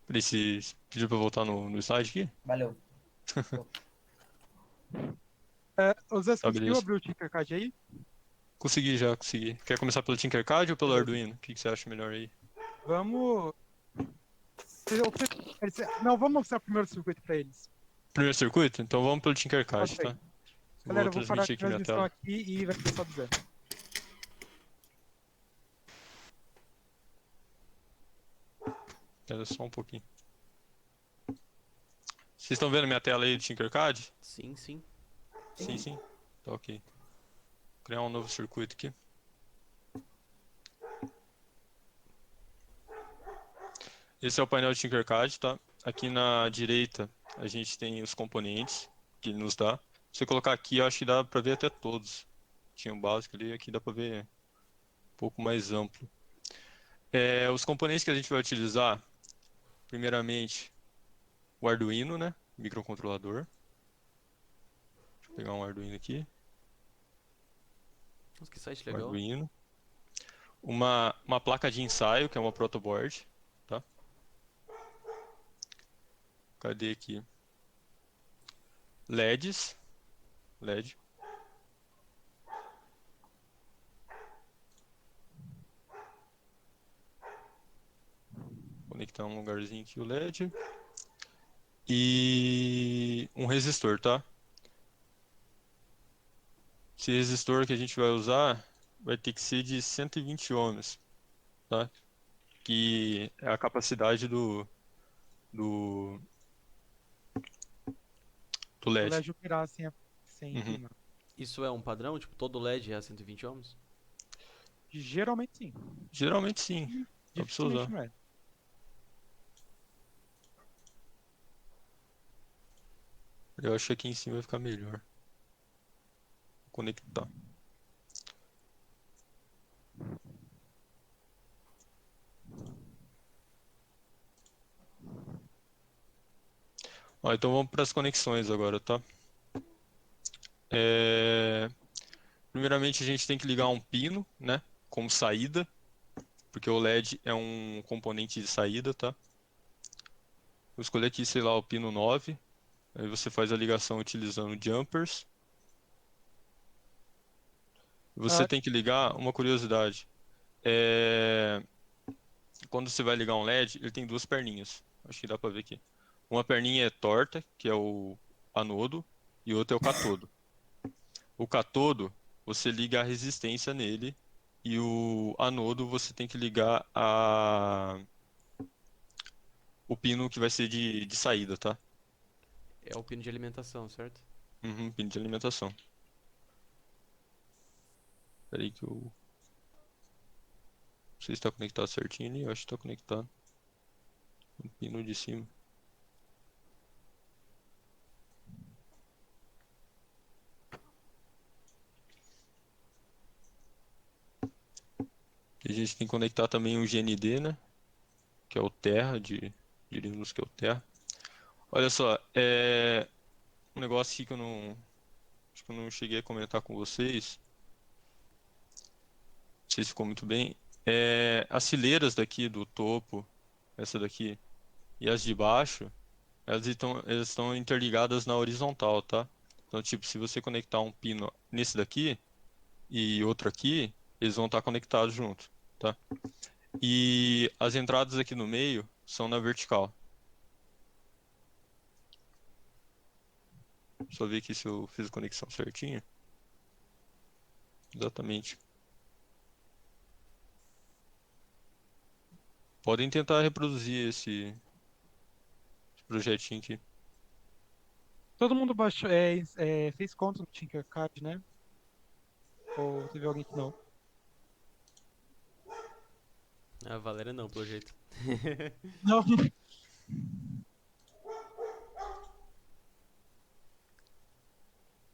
Peraí, se pediu pra eu voltar no slide aqui? Valeu. O Zé, você Tá, conseguiu beleza. abrir o Tinkercad aí? Consegui já, consegui. Quer começar pelo Tinkercad ou pelo Beleza. Arduino? O que você acha melhor aí? Vamos. Não, vamos mostrar primeiro o circuito para eles. Primeiro circuito? Então vamos pelo Pode Tinkercad, ser. tá? Galera, eu Vou vou parar a transmitir aqui minha transmissão tela. aqui e vai começar do zero. Espera só um pouquinho. Vocês estão vendo minha tela aí do Tinkercad? Sim, sim. Sim, sim. Tá ok. Vou criar um novo circuito aqui. Esse é o painel de Tinkercad, tá? Aqui na direita a gente tem os componentes que ele nos dá. Se você colocar aqui, eu acho que dá pra ver até todos. Tinha o básico ali, aqui dá pra ver um pouco mais amplo. Os componentes que a gente vai utilizar, primeiramente, o Arduino, né? Microcontrolador. Deixa eu pegar um Arduino aqui. Nossa, que site O legal. Arduino. Uma placa de ensaio, que é uma protoboard, tá? Cadê aqui? LEDs. LED. Conectar um lugarzinho aqui o LED. E um resistor, tá? Esse resistor que a gente vai usar vai ter que ser de 120 ohms, tá? Que é a capacidade do, do O LED. LED operar sem Uhum. queimar. Isso é um padrão? Tipo, todo LED é a 120 ohms? Geralmente sim. Geralmente sim, dá pra você Dificilmente usar. não é. Eu acho que aqui em cima vai ficar melhor. Vou conectar. Ó, então vamos para as conexões agora, tá? Primeiramente a gente tem que ligar um pino, né? Como saída, porque o LED é um componente de saída, tá? Vou escolher aqui, sei lá, o pino 9. Aí você faz a ligação utilizando jumpers. Você tem que ligar, uma curiosidade. Quando você vai ligar um LED, ele tem duas perninhas. Acho que dá pra ver aqui. Uma perninha é torta, que é o anodo, e outra é o catodo. O catodo, você liga a resistência nele, e o anodo você tem que ligar o pino que vai ser de saída, tá? É o pino de alimentação, certo? Uhum, pino de alimentação. Espera aí que eu... Não sei se está conectado certinho ali, eu acho que está conectado. O pino de cima. E a gente tem que conectar também o GND, né? Que é o Terra, de Linux, que é o Terra. Olha só, um negócio aqui que eu não acho que eu não cheguei a comentar com vocês, não sei se ficou muito bem. As fileiras daqui do topo, essa daqui, e as de baixo, elas estão interligadas na horizontal, tá? Então, tipo, se você conectar um pino nesse daqui e outro aqui, eles vão estar conectados junto, tá? E as entradas aqui no meio são na vertical. Só ver aqui se eu fiz a conexão certinha. Exatamente. Podem tentar reproduzir esse projetinho aqui. Todo mundo baixou, fez conta no Tinkercad, né? Ou teve alguém que não? A Valéria não, pelo jeito. Não.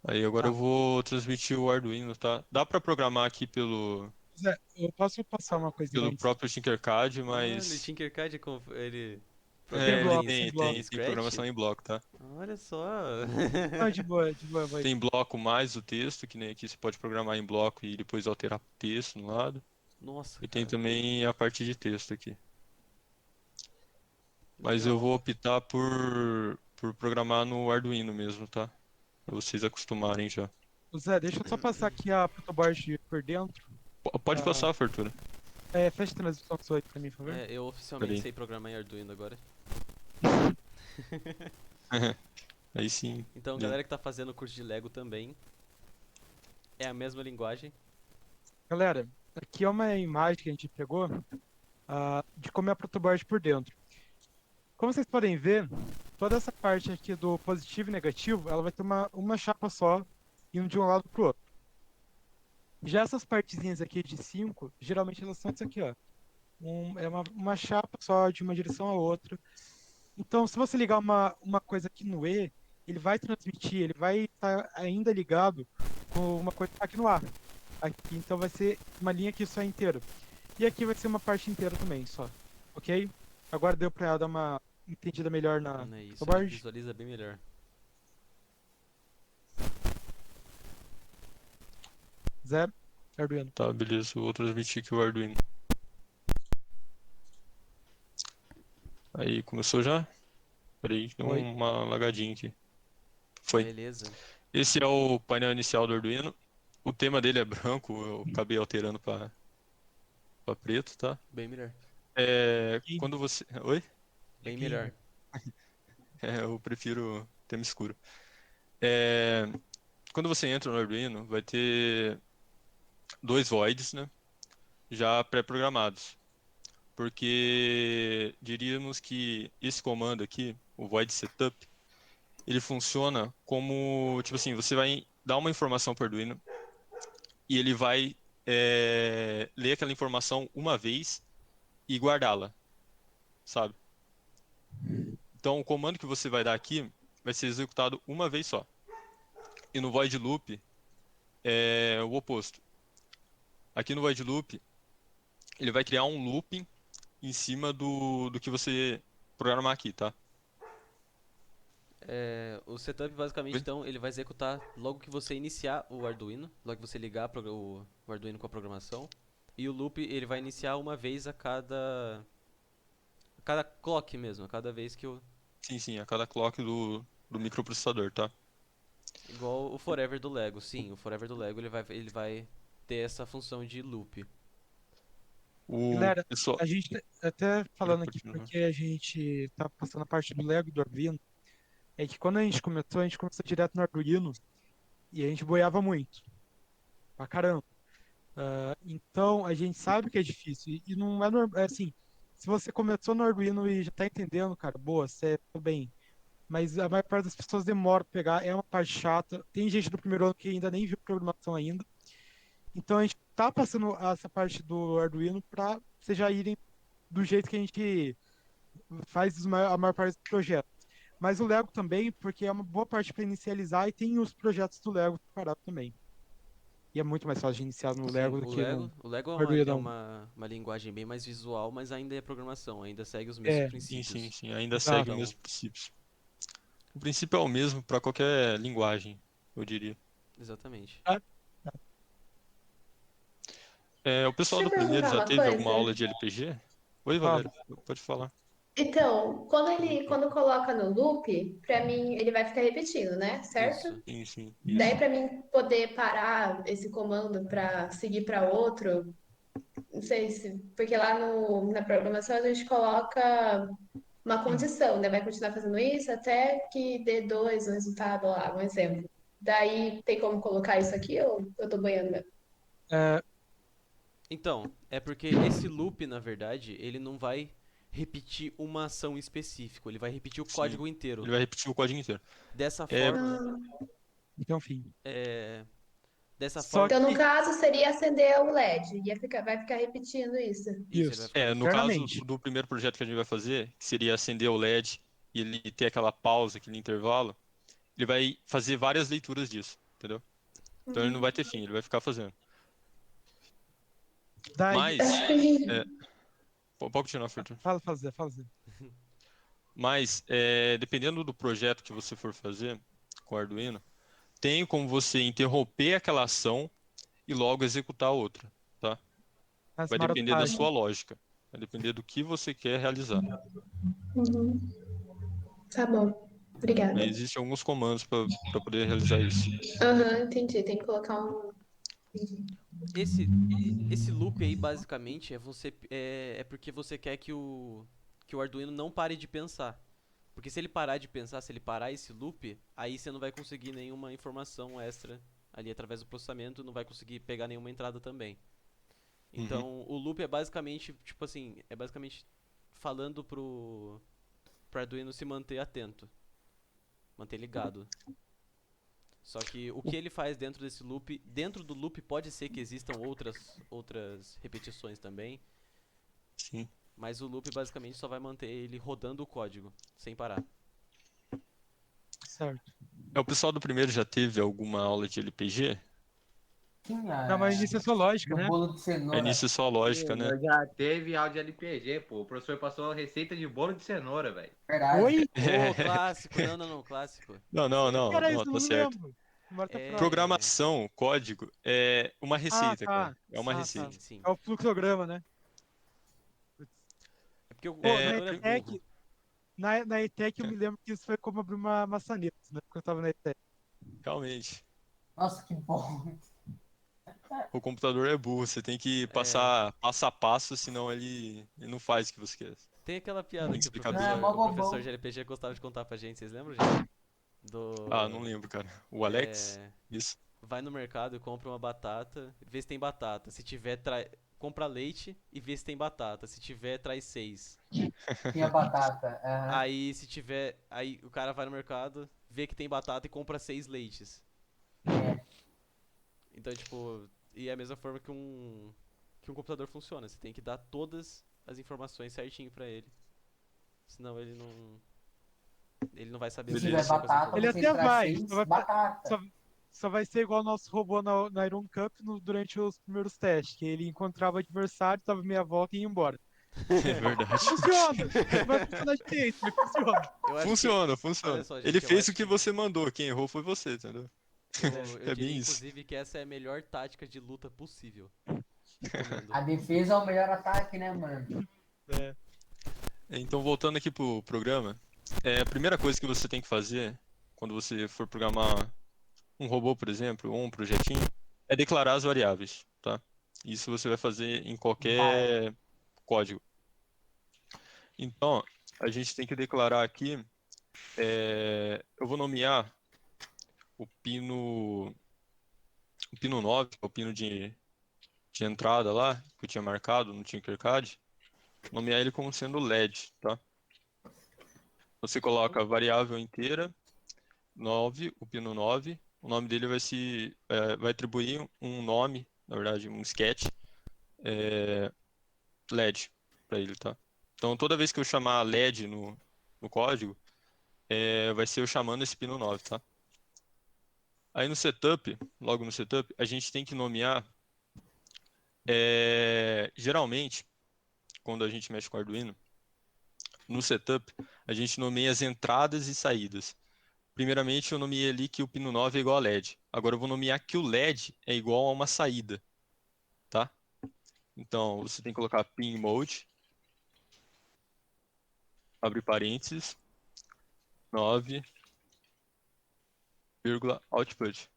Aí agora Tá. eu vou transmitir o Arduino, tá? Dá para programar aqui Zé, eu posso passar uma coisinha pelo antes. próprio Tinkercad, Olha, o mas Tinkercad ele Sem programa ele bloco, em, sem tem, bloco. em tem, tem Scratch? programação em bloco, tá? Olha só. Não, de boa, vai. Tem bloco mais o texto, que nem aqui você pode programar em bloco e depois alterar o texto no lado. Nossa, E tem cara. também a parte de texto aqui. Mas eu Legal. vou optar por programar no Arduino mesmo, tá? Pra vocês acostumarem já. Zé, deixa eu só passar aqui a protoboard por dentro. Pode Tá. passar, Fortuna. Fecha a transição 18 pra mim, por favor. Eu oficialmente Peraí. sei programar em Arduino agora. Aí sim. Então, né? galera que tá fazendo o curso de Lego também, é a mesma linguagem. Galera, aqui é uma imagem que a gente pegou de como é a protoboard por dentro. Como vocês podem ver, toda essa parte aqui do positivo e negativo, ela vai ter uma chapa só, indo de um lado pro outro. Já essas partezinhas aqui de 5, geralmente elas são isso aqui, ó. É uma chapa só de uma direção a outra. Então, se você ligar uma coisa aqui no E, ele vai transmitir, ele vai estar ainda ligado com uma coisa que tá aqui no A. Aqui, então vai ser uma linha aqui só inteira. E aqui vai ser uma parte inteira também, só. Ok? Agora deu pra dar uma entendida melhor na Não é isso, board. visualiza bem melhor. Zé, Arduino. Tá, beleza. Eu vou transmitir aqui o Arduino. Aí, começou já? Peraí, deu Oi. uma lagadinha aqui. Foi. Beleza. Esse é o painel inicial do Arduino. O tema dele é branco, eu acabei alterando pra preto, tá? Bem melhor. Quando você... Oi? Bem melhor. Eu prefiro tema escuro. É, Quando você entra no Arduino, vai ter dois voids, né? Já pré-programados. Porque diríamos que esse comando aqui, o void setup, ele funciona como, tipo assim, você vai dar uma informação para o Arduino e ele vai ler aquela informação uma vez e guardá-la, sabe? Então, o comando que você vai dar aqui vai ser executado uma vez só. E no void loop é o oposto. Aqui no void loop, ele vai criar um looping em cima do que você programar aqui, tá? O setup basicamente, Oi? então, ele vai executar logo que você iniciar o Arduino, logo que você ligar o Arduino com a programação. E o loop, ele vai iniciar uma vez a cada clock mesmo, a cada vez que o... Sim, a cada clock do microprocessador, tá? Igual o Forever do Lego, sim, o Forever do Lego ele vai ter essa função de loop. O Galera, pessoal... a gente até falando aqui continuar. porque a gente tá passando a parte do Lego e do Arduino, é que quando a gente começou direto no Arduino e a gente boiava muito. Pra caramba. Então a gente sabe que é difícil. E não é normal. Assim, se você começou no Arduino e já tá entendendo, cara, boa, você tá bem. Mas a maior parte das pessoas demora pra pegar, é uma parte chata. Tem gente do primeiro ano que ainda nem viu programação ainda. Então a gente tá passando essa parte do Arduino pra vocês já irem do jeito que a gente faz a maior parte dos projetos. Mas o Lego também, porque é uma boa parte para inicializar e tem os projetos do Lego separados também. E é muito mais fácil de iniciar no Sim, Lego do que no O Lego é Arduino. uma linguagem bem mais visual, mas ainda é programação, ainda segue os mesmos É, princípios. Sim, ainda segue os exato. mesmos princípios. O princípio é o mesmo para qualquer linguagem, eu diria. Exatamente. O pessoal do Deixa eu primeiro perguntar já uma teve alguma coisa. aula de LPG? Oi, Fala. Valéria, pode falar. Então, quando coloca no loop, pra mim ele vai ficar repetindo, né? Certo? Isso. Sim, sim, Daí isso. pra mim poder parar esse comando pra seguir pra outro, não sei se, porque lá na programação a gente coloca uma condição, né? Vai continuar fazendo isso até que dê dois o resultado lá, um exemplo. Daí tem como colocar isso aqui ou eu tô banhando mesmo? É, Então, é porque esse loop, na verdade, ele não vai repetir uma ação específica, ele vai repetir o Sim. código inteiro. Ele vai repetir o código inteiro. Dessa É, forma, Ah, então, enfim. é, dessa Só forma, então, no que caso, seria acender o LED. Vai ficar repetindo isso. isso, ele vai isso, ficar no repetindo. caso eternamente. do primeiro projeto que a gente vai fazer, que seria acender o LED e ele ter aquela pausa, aquele intervalo, ele vai fazer várias leituras disso, entendeu? Então ele não vai ter fim, ele vai ficar fazendo. Daí, Mas, Acho que é, pode continuar, Fortune. fala, Zé. Mas, dependendo do projeto que você for fazer com o Arduino, tem como você interromper aquela ação e logo executar outra, tá? A Vai depender da smartagem. sua lógica, vai depender do que você quer realizar. Uhum. Tá bom. E Obrigada. existem alguns comandos para poder realizar isso. Aham, entendi. Tem que colocar um. Esse, esse loop aí, basicamente, é porque você quer que o Arduino não pare de pensar. Porque se ele parar de pensar, se ele parar esse loop, aí você não vai conseguir nenhuma informação extra ali através do processamento, não vai conseguir pegar nenhuma entrada também. Uhum. Então, o loop é basicamente, tipo assim, é basicamente falando pro Arduino se manter atento, manter ligado. Só que o que ele faz dentro do loop pode ser que existam outras repetições também, Sim. mas o loop basicamente só vai manter ele rodando o código, sem parar. Certo. O pessoal do primeiro já teve alguma aula de LPG? Não, mas Tinha início é só lógica, no né? bolo de É cenoura. início só lógica, Sim, né? eu já teve aula de LPG, pô. O professor passou a receita de bolo de cenoura, velho. Verdade. Oi? Ô, clássico! Não, não, não, clássico. Não, Isso não, aí é não, bom. Cara, isso não, eu tá não me certo. lembro. Memória tá fraca. É. Programação, código, é uma Ah, receita, cara. tá. É uma Ah, tá. Sim, receita. sim. É o fluxograma, né? Putz. É porque o Pô, É, na computador é burro. ETEC, na ETEC eu me lembro que isso foi como abrir uma maçaneta, né? Porque eu tava na ETEC. realmente. Nossa, que bom. O computador é burro, você tem que É. passar passo a passo, senão ele não faz o que você quer. Tem aquela piada Tem que que explicar Não, bem. é mó o professor bobão. de LPG gostava de contar pra gente, vocês lembram, gente? Ah, não Do. lembro, cara. O Alex? É. Isso. Vai no mercado e compra uma batata, vê se tem batata. Se tiver, compra leite e vê se tem batata. Se tiver, traz seis. Tinha batata. Aham. Aí, se tiver. Aí o cara vai no mercado, vê que tem batata e compra seis leites. É. Então, tipo. E é a mesma forma que um computador funciona. Você tem que dar todas as informações certinho pra ele. Senão ele não vai saber Se o que tiver Beleza. fazer com as batata, Ele você informações. até traz vai, seis batata. só, só vai ser igual o nosso robô na Iron Cup durante os primeiros testes, que ele encontrava o adversário, dava meia volta e ia embora. É verdade. Funciona! Não vai funcionar direito, mas funciona. Eu acho que. Funciona, Olha funciona. só, Ele gente, eu fez o acho que que. você mandou, quem errou foi você, entendeu? Eu É diria, bem isso. inclusive, que essa é a melhor tática de luta possível. Recomendo. A defesa é o melhor ataque, né, mano? É, Então, voltando aqui pro programa, a primeira coisa que você tem que fazer quando você for programar um robô, por exemplo, ou um projetinho, é declarar as variáveis, tá? Isso você vai fazer em Vai. qualquer código. Então, a gente tem que declarar aqui, eu vou nomear o pino 9, que é o pino de entrada lá, que eu tinha marcado no Tinkercad, nomear ele como sendo LED, tá? Você coloca a variável inteira, 9, o pino 9, o nome dele vai atribuir um nome, na verdade, um sketch, LED para ele, tá? Então, toda vez que eu chamar LED no código, vai ser eu chamando esse pino 9, tá? Aí no setup, logo no setup, a gente tem que nomear, geralmente, quando a gente mexe com Arduino, no setup, a gente nomeia as entradas e saídas. Primeiramente, eu nomeei ali que o pino 9 é igual a LED. Agora eu vou nomear que o LED é igual a uma saída, tá? Então, você tem que colocar pin mode, abre parênteses, 9, vírgula, output.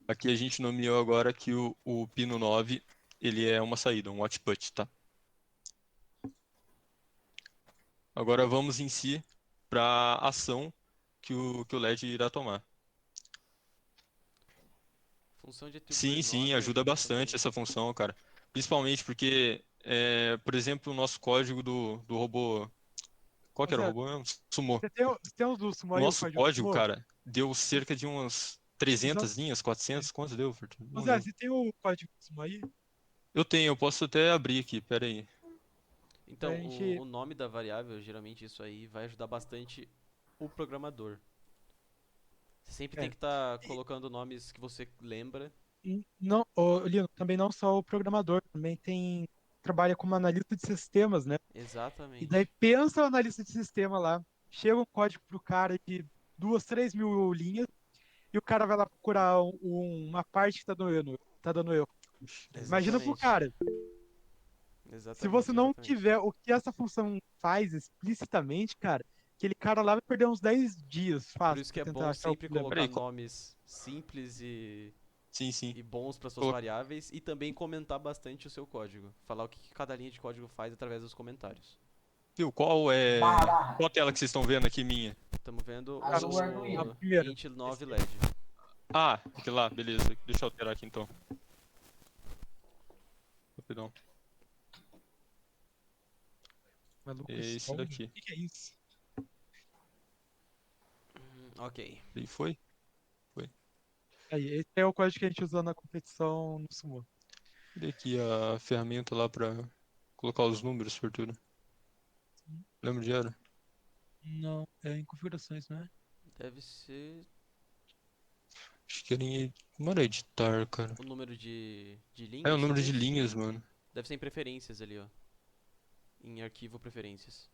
Aqui a gente nomeou agora que o pino 9, ele é uma saída, um output, tá? Agora vamos em si para a ação que o LED irá tomar. Função de atribuir Sim, sim, nome ajuda ajuda bastante também. essa função, cara. Principalmente porque, por exemplo, o nosso código do robô. Qual Ô que era o Zé, robô mesmo? Sumô. você tem os do Sumo O aí, o nosso código do código, Sumo? cara, deu cerca de umas 300 linhas, É. 400, quantos deu, Fernando? Ô Não Zé, lembro. você tem o código do Sumo aí? Eu tenho, eu posso até abrir aqui, pera aí. Então, Daí a gente. o nome da variável, geralmente isso aí vai ajudar bastante o programador. Você sempre tem É. que estar colocando nomes que você lembra. Não, ô, Lino, também não só o programador, também trabalha como analista de sistemas, né? E daí Exatamente. pensa o analista de sistema lá, chega um código pro cara de 2, 3 mil linhas, e o cara vai lá procurar uma parte que tá dando erro. Imagina pro Exatamente. cara, se você Exatamente, não exatamente. tiver o que essa função faz explicitamente, cara, aquele cara lá vai perder uns 10 dias Por fácil isso que pra é tentar bom achar o sempre problema. Pera colocar aí, nomes simples sim, sim. e bons para suas Colo- variáveis e também comentar bastante o seu código. Falar o que cada linha de código faz através dos comentários. Viu, qual Barra, é. barra. Qual a tela que vocês estão vendo aqui minha? Estamos vendo A do A o Arduino. primeira. int 9 LED. Ah, aqui lá, beleza. Deixa eu alterar aqui então. Rapidão. Maluco, É esse Stone? daqui. O que é isso? Ok. Aí foi? Foi. Aí, esse é o código que a gente usou na competição no Sumo. Olha aqui a ferramenta lá pra colocar os números, Fortuna. Lembra de era? Não, é em configurações, não é? Deve ser Acho que era em. Não era editar, cara. o número de É o linhas, número de talvez? linhas, mano. Deve ser em preferências ali, ó. Em arquivo preferências.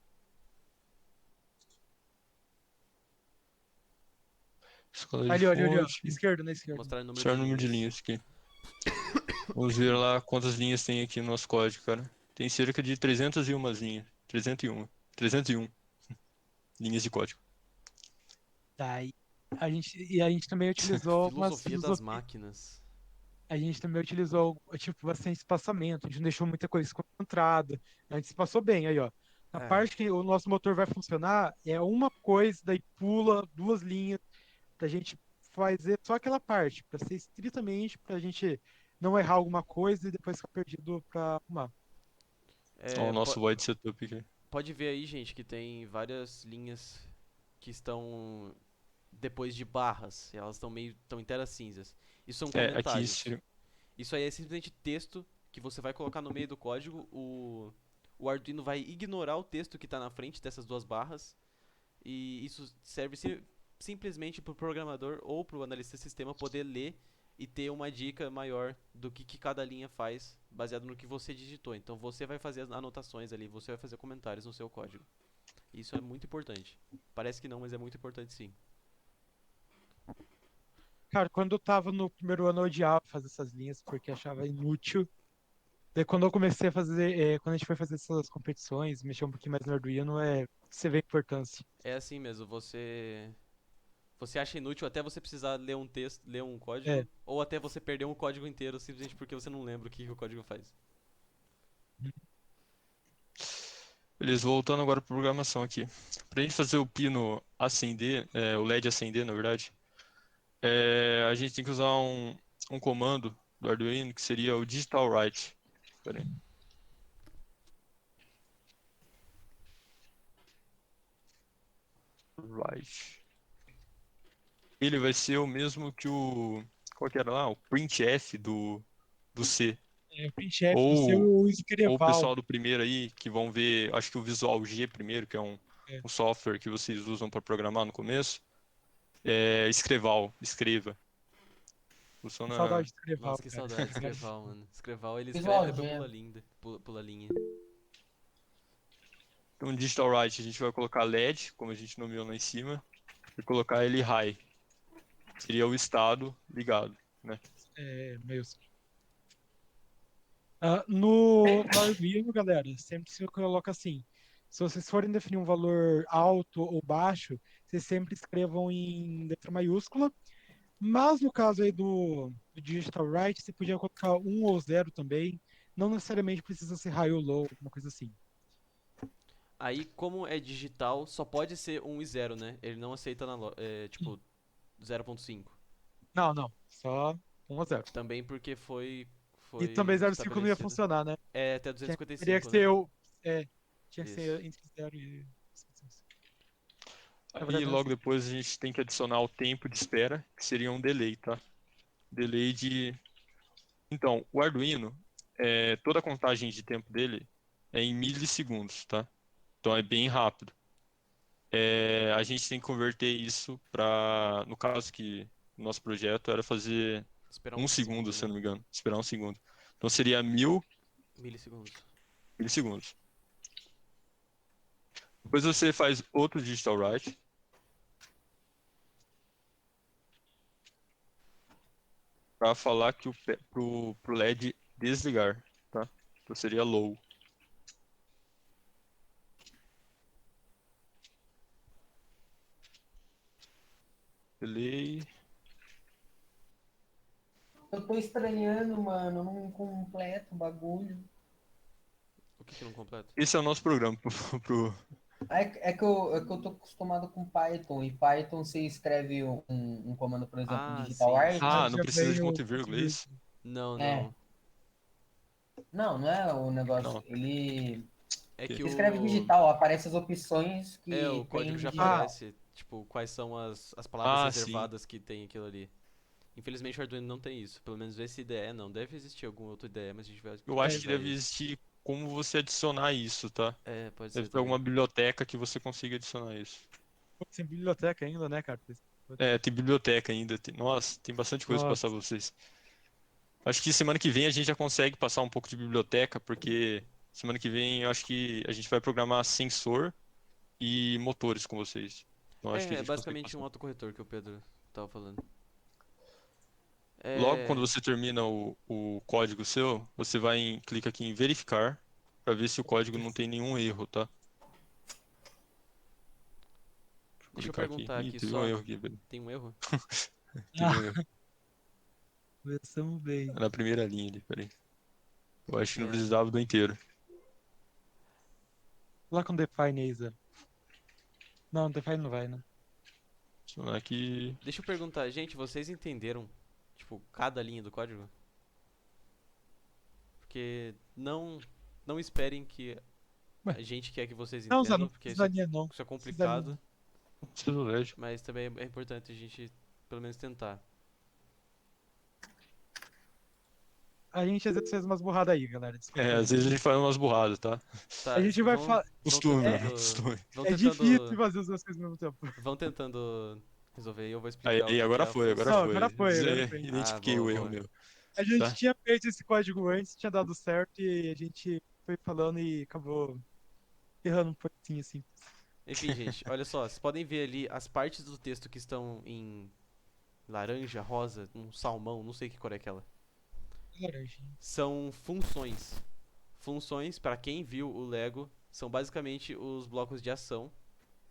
Escala de Ali, olha, ali, ó. fonte. Esquerda, na esquerda. Mostrar o número Mostrar de o número de linhas. linhas aqui. Vamos ver lá quantas linhas tem aqui no nosso código, cara. Tem cerca de 301 linhas. 301. 301 linhas de código. Daí, a gente também utilizou algumas Filosofia das filosofias. máquinas. A gente também utilizou, tipo, bastante espaçamento. A gente não deixou muita coisa concentrada. A gente se passou bem aí, ó. Na É. parte que o nosso motor vai funcionar, é uma coisa, daí pula 2 linhas pra gente fazer só aquela parte, pra ser estritamente pra gente não errar alguma coisa e depois ficar perdido pra arrumar. Ó, o É, nosso void setup aqui. pode ver aí, gente, que tem várias linhas que estão depois de barras. E elas estão meio tão em telas cinzas. Isso são É, aqui comentários. Isso aí é simplesmente texto que você vai colocar no meio do código. O Arduino vai ignorar o texto que está na frente dessas duas barras. E isso serve simplesmente para o programador ou para o analista de sistema poder ler e ter uma dica maior do que cada linha faz, baseado no que você digitou. Então você vai fazer as anotações ali, você vai fazer comentários no seu código. Isso é muito importante. Parece que não, mas é muito importante sim. Cara, quando eu tava no primeiro ano, eu odiava fazer essas linhas porque achava inútil. Daí quando eu comecei a fazer, quando a gente foi fazer essas competições, mexer um pouquinho mais no Arduino, você vê a importância. É assim mesmo, você acha inútil até você precisar ler um texto, ler um É. código, ou até você perder um código inteiro simplesmente porque você não lembra o que o código faz. Beleza, voltando agora para programação aqui. Para a gente fazer o pino acender, o LED acender, na verdade, a gente tem que usar um comando do Arduino que seria o digital write. Pera aí. Write. Ele vai ser o mesmo que o. Qual que era lá? O printf do C. É, o printf do seu Ou, o ou o escreval. pessoal do primeiro aí, que vão ver, acho que o Visual G primeiro, que é É, um software que vocês usam para programar no começo. Escreval, escreva. saudade Funciona. de escreval, Nossa, que cara. saudade de Escreval, mano. Escreval ele Visual escreve depois Jam. pula linha. Pula linha. No digital right a gente vai colocar LED, como a gente nomeou lá em cima, e colocar ele high. Seria o estado ligado, né? É, meio assim. No Arduino, galera, sempre se coloca assim. Se vocês forem definir um valor alto ou baixo, vocês sempre escrevam em letra maiúscula. Mas no caso aí do Digital Write, você podia colocar um ou zero também. Não necessariamente precisa ser high ou low, alguma coisa assim. Aí, como é digital, só pode ser 1 e 0, né? Ele não aceita tipo 0.5. Não, não. Só um ou zero. Também porque E também foi 0,5 não ia estabelecido. funcionar, né? É até Teria que 255, né? ser eu. É, tinha que ser Isso. entre 0 e. Na Aí verdade, não é logo assim. depois a gente tem que adicionar o tempo de espera, que seria um delay, tá? Delay de. Então, o Arduino, toda a contagem de tempo dele é em milissegundos, tá? Então é bem rápido. A gente tem que converter isso para, no caso que o nosso projeto era fazer Esperar um um segundo, segundo, se eu né? não me engano, esperar um segundo. Então seria Milissegundos. milissegundos. Depois você faz outro digital write para falar que pro LED desligar, tá? Então seria low. Delay. Eu tô estranhando, mano. Não completo o bagulho. O que não completa? Esse é o nosso programa É que eu tô acostumado com Python. E Python você escreve um comando, por exemplo, Ah, digital sim, art. sim. Ah, não Já precisa de veio ponto e vírgula, é isso? Não, É. não. Não, não é o negócio. Não. Ele. É Que- que Você escreve o. digital, aparece as opções O que código tem já Ah, digital. aparece, tipo, quais são as palavras ah, sim. reservadas que tem aquilo ali. Infelizmente o Arduino não tem isso. Pelo menos esse IDE não. Deve existir algum outro IDE, mas a gente vai Eu acho que pesquisar deve isso. existir como você adicionar isso, tá? É, pode Deve ser ter também. alguma biblioteca que você consiga adicionar isso. sem biblioteca ainda, né, cara? Tem biblioteca ainda. Nossa, tem bastante coisa pra passar Nossa. pra vocês. Acho que semana que vem a gente já consegue passar um pouco de biblioteca, porque semana que vem eu acho que a gente vai programar sensor e motores com vocês. Então acho que a É gente consegue basicamente um passar. autocorretor que o Pedro tava falando. Logo quando É. você termina o código seu, você clica aqui em verificar para ver se o código não tem nenhum erro, tá? Deixa eu Deixa eu clicar aqui. perguntar Ih, aqui teve um só. erro aqui, velho. Tem um erro? Teve um erro. Começamos bem. É na primeira linha ali, peraí. Eu acho que não É. precisava do inteiro. Lá com Define aí, Zé. Não, Define não vai, né? Adicionar aqui. Deixa eu perguntar, gente, vocês entenderam, tipo, cada linha do código? Porque não esperem que Ué, a gente quer que vocês não, Zé, não entendam, porque precisaria não. isso é Precisaria não. complicado, Não precisa do LED. mas também é importante a gente pelo menos tentar. A gente às vezes fez umas burradas aí, galera. Desculpa Às aí. vezes a gente faz umas burradas, tá? A Tá, gente vai falar. vão Costume, É, né? tentando, Costume. vão é difícil tentando, fazer as duas coisas ao mesmo tempo. vão tentando resolver e eu vou explicar o Aí, que que é agora a foi, agora Não, função. foi. agora foi, agora foi. Ah, Identifiquei boa, o erro boa. meu, A gente tá? tinha feito esse código antes, tinha dado certo e a gente foi falando e acabou errando um pouquinho assim. Enfim, gente, olha só, vocês podem ver ali as partes do texto que estão em laranja, rosa, um salmão, não sei que cor é aquela. Laranjinha. São funções. Funções, para quem viu o Lego, são basicamente os blocos de ação.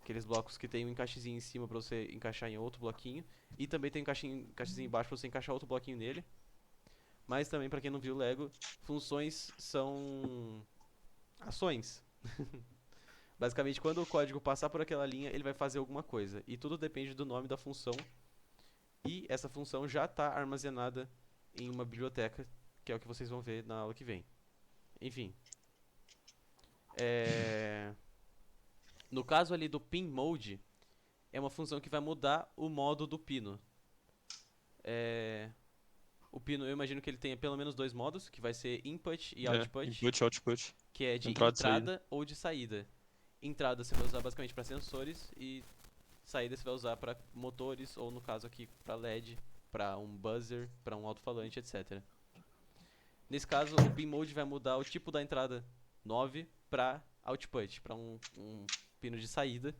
Aqueles blocos que tem um encaixezinho em cima para você encaixar em outro bloquinho. E também tem um encaixezinho embaixo para você encaixar outro bloquinho nele. Mas também, para quem não viu o Lego, funções são ações. Basicamente, quando o código passar por aquela linha, ele vai fazer alguma coisa. E tudo depende do nome da função. E essa função já está armazenada em uma biblioteca, que é o que vocês vão ver na aula que vem. Enfim. No caso ali do pin mode, é uma função que vai mudar o modo do pino. O pino, eu imagino que ele tenha pelo menos dois modos, que vai ser input e output, Input, output. que é de Entrada e saída. entrada ou de saída. Entrada você vai usar basicamente para sensores e saída você vai usar para motores ou no caso aqui para LED, para um buzzer, para um alto-falante, etc. Nesse caso, o pin mode vai mudar o tipo da entrada 9 para output, para um pino de saída.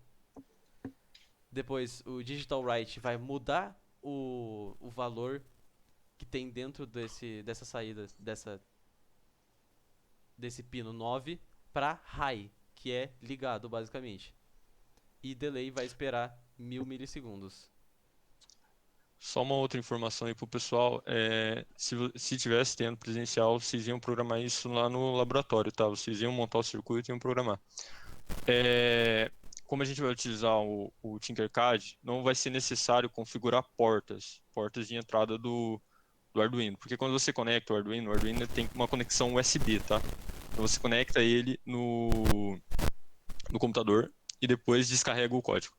Depois o digital write vai mudar o valor que tem dentro dessa saída, desse pino 9 para high, que é ligado basicamente. E delay vai esperar 1000 milissegundos. Só uma outra informação aí pro pessoal, se tivesse tendo presencial, vocês iam programar isso lá no laboratório, tá? Vocês iam montar o circuito e iam programar. Como a gente vai utilizar o Tinkercad, não vai ser necessário configurar portas de entrada do Arduino, porque quando você conecta o Arduino tem uma conexão USB, tá? Então você conecta ele no computador e depois descarrega o código.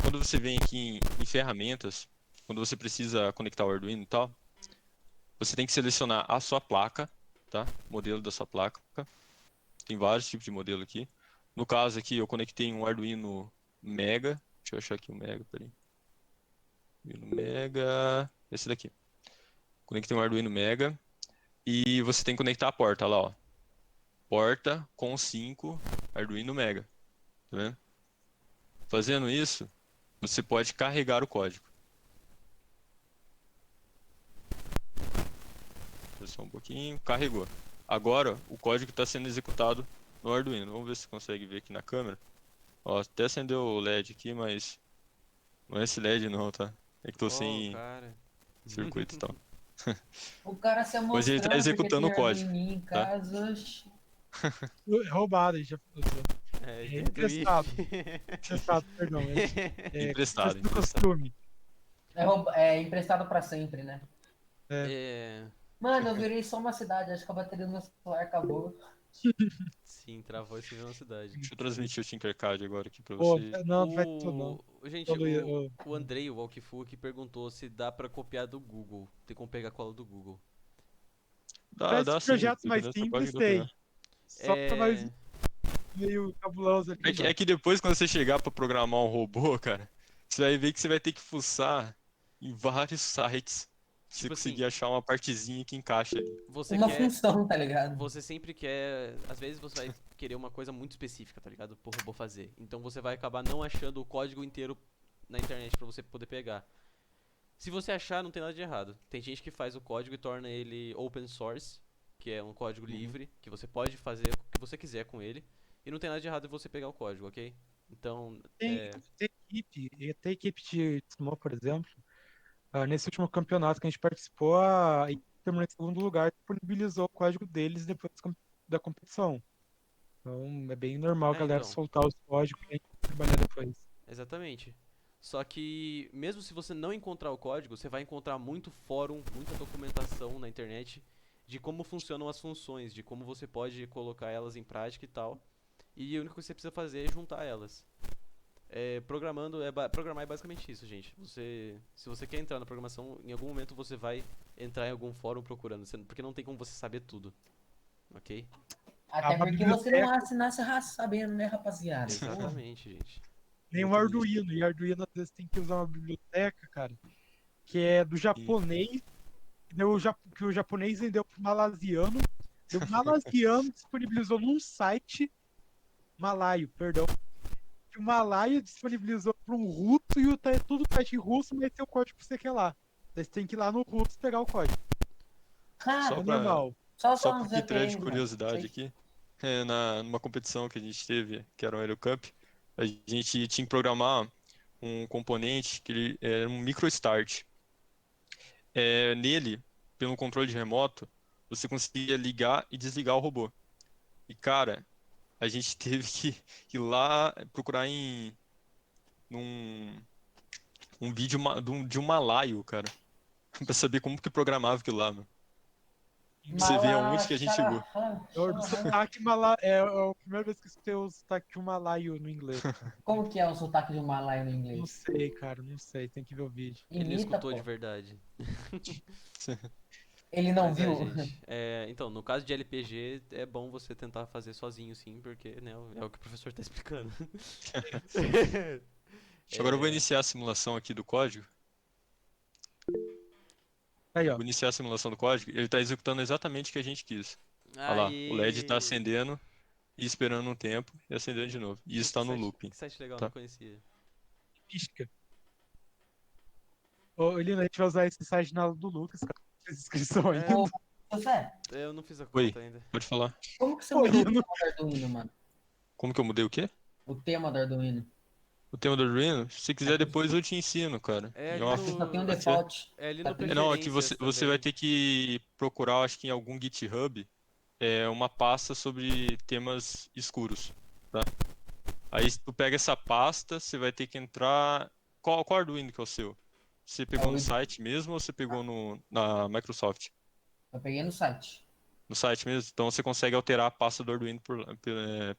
Quando você vem aqui em ferramentas, quando você precisa conectar o Arduino e tal, você tem que selecionar a sua placa, tá? O modelo da sua placa. Tem vários tipos de modelo aqui. No caso aqui, eu conectei um Arduino Mega. Deixa eu achar aqui o Mega, peraí. Arduino Mega, esse daqui. Conectei um Arduino Mega e você tem que conectar a porta lá, ó. Porta com 5 Arduino Mega. Tá vendo? Fazendo isso, você pode carregar o código. Só um pouquinho, carregou. Agora, o código está sendo executado no Arduino. Vamos ver se consegue ver aqui na câmera. Ó, até acendeu o LED aqui, mas não é esse LED não, tá? É que tô sem Cara. circuito e tal. O cara se Mas ele tá amostrando porque executando tem o código, Arduino em tá? casa. Oxi. Roubado, já É, emprestado. Emprestado, perdão. Emprestado, do emprestado. costume. É emprestado pra sempre, né? É, Mano, eu virei só uma cidade, acho que a bateria do meu celular acabou. sim, travou esse velocidade. Deixa eu transmitir o Tinkercad agora aqui pra Pô, vocês. não vai ter não. Gente, Ô, o Andrei, o Walkfu, aqui perguntou se dá pra copiar do Google. Tem como pegar a cola do Google. Dá esses sim, projetos mais dependendo do seu simples código dá pra tem. pegar. Só pra mais É, meio cabuloso ali. É que depois, quando você chegar pra programar um robô, cara, você vai ver que você vai ter que fuçar em vários sites pra você tipo assim, conseguir achar uma partezinha que encaixa ali. Uma função, tá ligado? você sempre quer, às vezes você vai querer uma coisa muito específica, tá ligado? Pro robô fazer. Então você vai acabar não achando o código inteiro na internet pra você poder pegar. Se você achar, não tem nada de errado. Tem gente que faz o código e torna ele open source, que é um código livre, que você pode fazer o que você quiser com ele. E não tem nada de errado em você pegar o código, ok? Então, Tem equipe de Smoke, por exemplo. Nesse último campeonato que a gente participou, a equipe que terminou em segundo lugar disponibilizou o código deles depois da competição. Então é bem normal a galera então. soltar os códigos e a gente trabalhar depois. Exatamente. Só que, mesmo se você não encontrar o código, você vai encontrar muito fórum, muita documentação na internet de como funcionam as funções, de como você pode colocar elas em prática e tal. E a única coisa que você precisa fazer é juntar elas. Programar é basicamente isso, gente. Se você quer entrar na programação, em algum momento você vai entrar em algum fórum procurando, porque não tem como você saber tudo. Ok? Até uma porque você não biblioteca. nasce sabendo, né, rapaziada? Exatamente, gente. Nem um Exatamente. Arduino. E Arduino às vezes tem que usar uma biblioteca, cara, que é do japonês, que o japonês vendeu pro malasiano. E o malasiano disponibilizou num site malaio, perdão. Que o malaio disponibilizou para um russo e tudo site em russo, mas tem o código que você quer lá. Daí você tem que ir lá no russo pegar o código. Cara, Só É pra, normal. só uns porque traz de VPNs, mano. curiosidade aqui, numa competição que a gente teve, que era o Aero Cup, a gente tinha que programar um componente que ele era um micro-start. Nele, pelo controle de remoto, você conseguia ligar e desligar o robô. E, cara, a gente teve que ir lá procurar num um vídeo de um malaio, cara, pra saber como que programava aquilo lá, mano. Pra você ver aonde que a gente chegou. O sotaque é a primeira vez que eu escutei o sotaque de um malaio no inglês. Como que é o sotaque de um malaio no Não inglês? sei, cara, não sei. Tem que ver o vídeo. Ele não Imita, escutou pô. de verdade. Ele não Mas viu? gente. Então, no caso de LPG, é bom você tentar fazer sozinho, sim, porque né, é o que o professor tá explicando. Agora eu vou iniciar a simulação aqui do código. Aí, ó. Vou iniciar a simulação do código. Ele está executando exatamente o que a gente quis. Olha lá, o LED está Aí. acendendo ir esperando um tempo e acendendo de novo. E isso tá no looping. Que site legal, Tá. não conhecia. Mística. Ô, Lina, a gente vai usar esse site na aula do Lucas, cara. Fez inscrição É. ainda. Ô, José, Eu não fiz a Oi, conta ainda. pode falar. como que você Ô, mudou o Lino. tema do Arduino, mano? Como que eu mudei o quê? O tema do Arduino. O tema do Arduino? Se quiser Aqui, depois eu te ensino, cara. É E ali uma... aqui só tem um no. Pode ser? default. É ali Tá no tudo- Não, aqui preferências você vai também. ter que procurar, acho que em algum GitHub, uma pasta sobre temas escuros, tá? Aí se tu pega essa pasta, você vai ter que entrar. Qual Arduino que é o seu? Você pegou o no ID. site mesmo ou você pegou na Microsoft? Eu peguei no site. No site mesmo? Então você consegue alterar a pasta do Arduino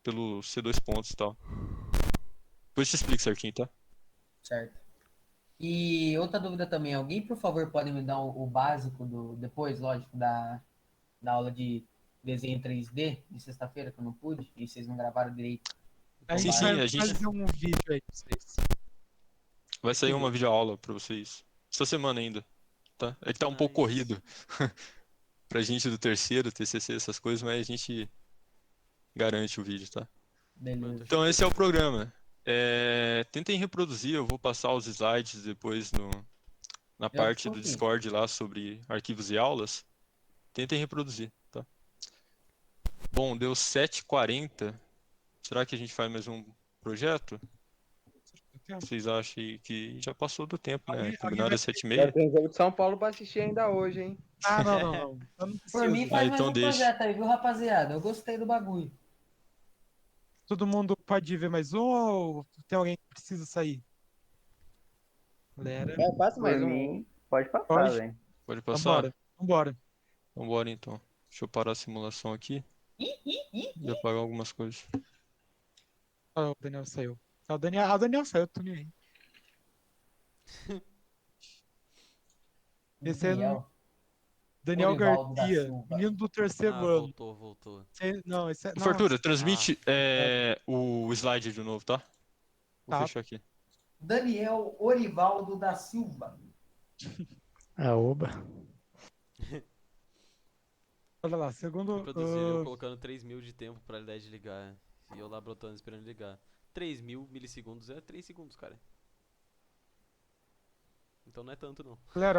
pelo C2 pontos e tal. Depois eu te explico certinho, tá? Certo. E outra dúvida também, alguém, por favor, pode me dar o básico depois, lógico, da aula de desenho 3D de sexta-feira, que eu não pude, e vocês não gravaram direito. A o Sim, gente sim, vai a gente fazer um vídeo aí pra vocês. vai sair uma videoaula pra vocês. Essa semana ainda, tá? É que tá um pouco Nice. corrido pra gente do terceiro, TCC, essas coisas, mas a gente garante o vídeo, tá? Mano, Beleza. tô Então esse é o chapado. programa. Tentem reproduzir, eu vou passar os slides depois na Eu parte tô do aqui. Discord lá sobre arquivos e aulas. Tentem reproduzir, tá? Bom, deu 7h40. Será que a gente faz mais um projeto? Vocês acham aí que já passou do tempo, né? Alguém Combinado vai. é 7h30? Tem jogo de São Paulo pra assistir ainda hoje, hein? Ah, não, não, não. Eu não Por mim, preciso. Ah, faz mais então um deixa. projeto aí, viu, rapaziada? Eu gostei do bagulho. Todo mundo pode ver mais um ou tem alguém que precisa sair? Galera, Passa Por mais um. mim, pode passar, pode? velho. Pode passar? Vambora. Vambora. Vambora então. Deixa eu parar a simulação aqui e apagar algumas coisas. Ah, o Daniel saiu. A Daniel saiu, tô nem aí. Esse é no Daniel. Daniel Orivaldo da Garcia, Silva. menino do terceiro Ah, ano. voltou. Não, esse é. Ô, Não, Fartura, Ah, transmite o slide de novo, tá? Vou tá. fechar aqui. Daniel Orivaldo da Silva. Aoba. Olha lá, segundo. reproduzir eu colocando 3.000 de tempo pra LED ligar. E eu lá brotando esperando ligar. 3.000 milissegundos é 3 segundos, cara. Então não é tanto, não. Galera,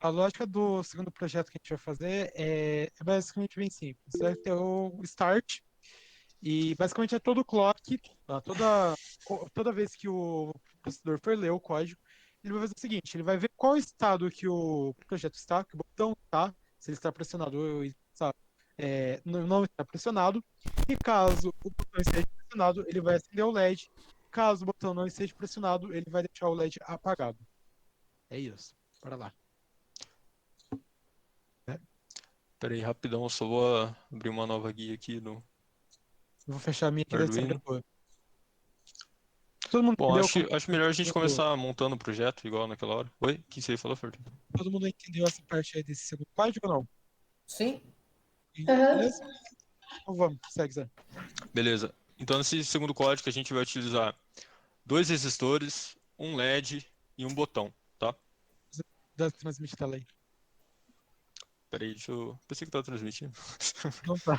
a lógica do segundo projeto que a gente vai fazer é basicamente bem simples. Você vai ter o start, e basicamente é todo o clock, tá? Toda vez que o processador for ler o código, ele vai fazer o seguinte: ele vai ver qual estado que o projeto está, que o botão está, se ele está pressionado ou não está pressionado. E caso o botão esteja pressionado, ele vai acender o LED. Caso o botão não esteja pressionado, ele vai deixar o LED apagado. É isso. Bora lá. Pera aí, rapidão, eu só vou abrir uma nova guia aqui no Eu vou fechar a minha aqui, daí você abre a Arduino. tua. Todo mundo Bom, entendeu acho melhor a gente começar montando o projeto igual naquela hora. Oi? O que você falou, Fartura? todo mundo entendeu essa parte aí desse segundo código ou não? Sim? Aham. Beleza? Então vamos, segue, Zé. Beleza. Então, nesse segundo código, a gente vai utilizar 2 resistores, um LED e um botão, tá? Transmite tela aí. Pera aí, deixa eu... Pensei que tava transmitindo. Não tá.